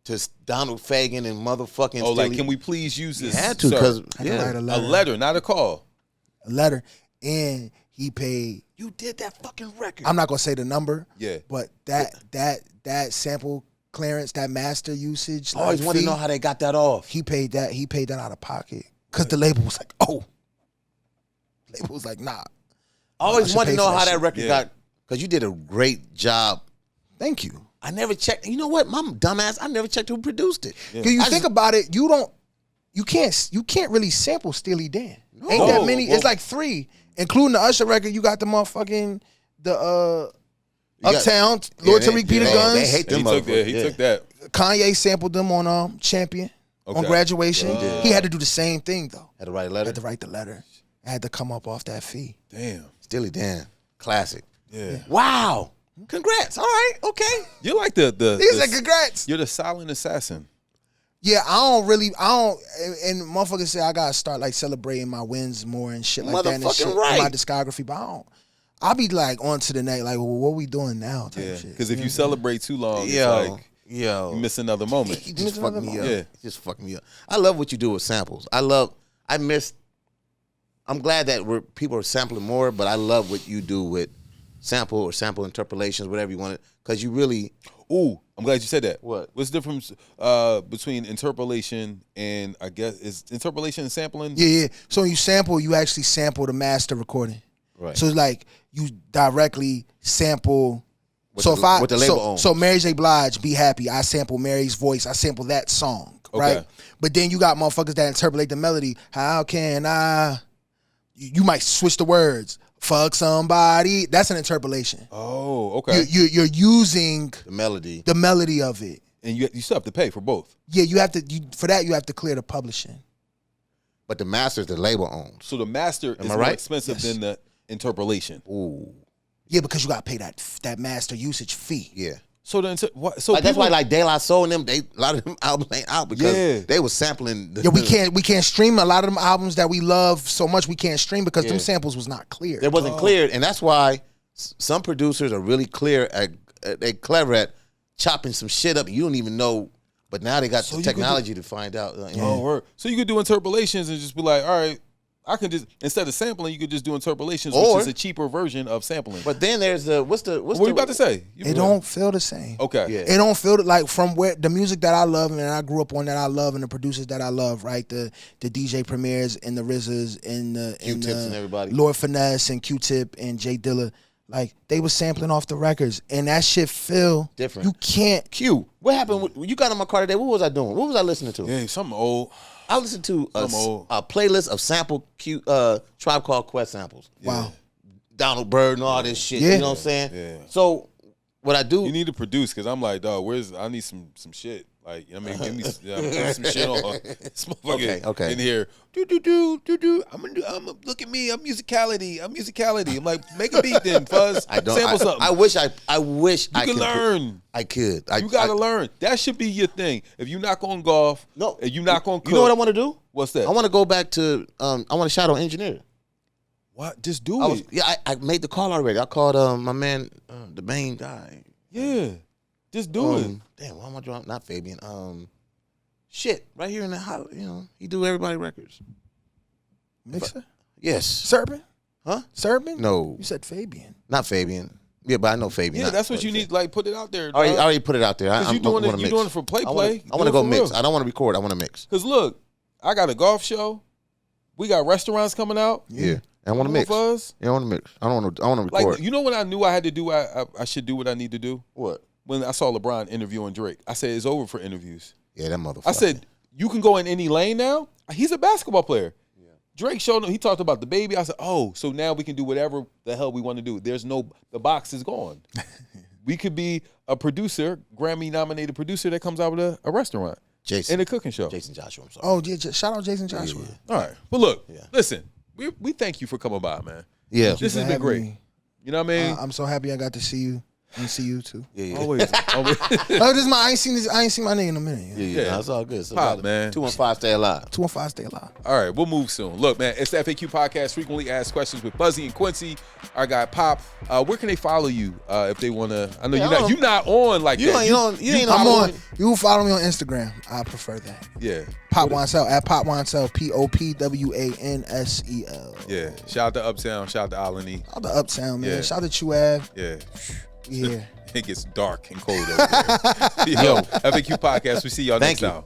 to Donald Fagen and motherfucking. Oh, like, can we please use this? He had to, because write a letter. A letter, not a call. A letter, and he paid. You did that fucking record. I'm not gonna say the number. Yeah. But that sample clearance, that master usage. I always want to know how they got that off. He paid that. He paid that out of pocket because the label was like, oh. The label was like, nah. I always want to know how that record got, because you did a great job. Thank you. I never checked. You know what, my dumbass, I never checked who produced it. Because you think about it, you can't really sample Steely Dan. No. Ain't that many? It's like 3, including the Usher record. You got the motherfucking Uptown, Lord Tariq, Peter Guns. They hate them. He took that. Kanye sampled them on Champion on Graduation. He had to do the same thing though. Had to write a letter. Had to write the letter. I had to come up off that fee. Damn. Steely Dan, classic. Yeah. Wow. Congrats. All right. Okay. You're like the He said congrats. You're the silent assassin. Yeah, I don't, and motherfuckers say I gotta start like celebrating my wins more and shit like that and shit in my discography, but I'll be like on to the next, like, well, what we doing now type shit. Because if you celebrate too long, it's like you miss another moment. You just fuck me up. Yeah. Just fuck me up. I love what you do with samples. I'm glad that people are sampling more, but I love what you do with sample or sample interpolations, whatever you want it, because you really. Ooh, I'm glad you said that. What? What's the difference between interpolation and, I guess, is interpolation and sampling? Yeah. So when you sample, you actually sample the master recording. Right. So it's like you directly sample. What the label owns. So Mary J. Blige, Be Happy, I sample Mary's voice. I sample that song, right? But then you got motherfuckers that interpolate the melody. How can I? You might switch the words. Fuck somebody. That's an interpolation. Oh, okay. You're using the melody of it, and you still have to pay for both. Yeah, you have to. For that, you have to clear the publishing. But the master is the label owns. So the master is more expensive than the interpolation. Ooh. Yeah, because you got to pay that master usage fee. Yeah. So then, so like, that's why like De La Soul and them, a lot of them albums ain't out because they was sampling. We can't stream a lot of them albums that we love so much. We can't stream because them samples was not clear. It wasn't cleared, and that's why some producers are really clever at chopping some shit up. You don't even know, but now they got the technology to find out. So you could do interpolations and just be like, all right, I can just, instead of sampling, you could just do interpolations, which is a cheaper version of sampling. But then there's what are you about to say? It don't feel the same. Okay. Yeah. It don't feel like from where the music that I love and I grew up on that I love and the producers that I love, right? The DJ Premiers and the RZAs and the Q-Tips and everybody. Lord Finesse and Q-Tip and Jay Dilla. Like, they was sampling off the records, and that shit feel different. You can't. Q, what happened? You got in my car today. What was I doing? What was I listening to? Yeah, something old. I listened to a playlist of sample Tribe Called Quest samples. Wow. Donald Byrd and all this shit. You know what I'm saying? Yeah. So what I do, you need to produce, because I'm like, dog, I need some shit. Like, I mean, give me some shit on this motherfucker in here. Do. I'm look at me. I'm musicality. I'm like, make a beat then, Fuzz. Sample something. I wish I could learn. I could. You gotta learn. That should be your thing. If you're not going golf, if you're not going cook. You know what I want to do? What's that? I want to go back to. I want to shadow engineer. What? Just do it. I made the call already. I called my man, the main guy. Yeah. Just do it. Damn, why am I drawing? Not Fabian. Shit, right here in the house. You know, he do everybody records. Mixer? Yes. Serpent? Huh? Serpent? No. You said Fabian. Not Fabian. Yeah, but I know Fabian. Yeah, that's what you need. Like, put it out there. I already put it out there. You doing it for play. I want to go mix. I don't want to record. I want to mix. Because look, I got a golf show. We got restaurants coming out. Yeah. I want to mix. Fuzz. Yeah, I want to mix. I want to record. Like, you know what I knew I had to do? I should do what I need to do. What? When I saw LeBron interviewing Drake, I said, it's over for interviews. Yeah, that motherfucker. I said, you can go in any lane now. He's a basketball player. Yeah. Drake showed him, he talked about the baby. I said, oh, so now we can do whatever the hell we want to do. The box is gone. We could be a producer, Grammy-nominated producer that comes out with a restaurant. Jason. And a cooking show. Jason Joshua, I'm sorry. Oh, yeah, shout out Jason Joshua. Yeah. All right. But look, listen, we thank you for coming by, man. Yeah. This has been great. You know what I mean? I'm so happy I got to see you. And see you too. Yeah. Always. I ain't seen my name in a minute. Yeah. That's all good. So Pop, man. 215 stay alive. 215 stay alive. All right, we'll move soon. Look, man, it's the FAQ podcast, frequently asked questions with Buzzy and Quincy. Our guy Pop. Where can they follow you if they want to? I know you're not on like that. You ain't I'm on. You can follow me on Instagram. I prefer that. Yeah. Pop Wansel at Pop Wansel POPWANSEL. Yeah. Shout out to Uptown. Shout out to Alani. Shout out to Uptown, man. Yeah. Shout out to Chuav. Yeah. Yeah. It gets dark and cold over there. Yo, FAQ podcast. We see y'all next time.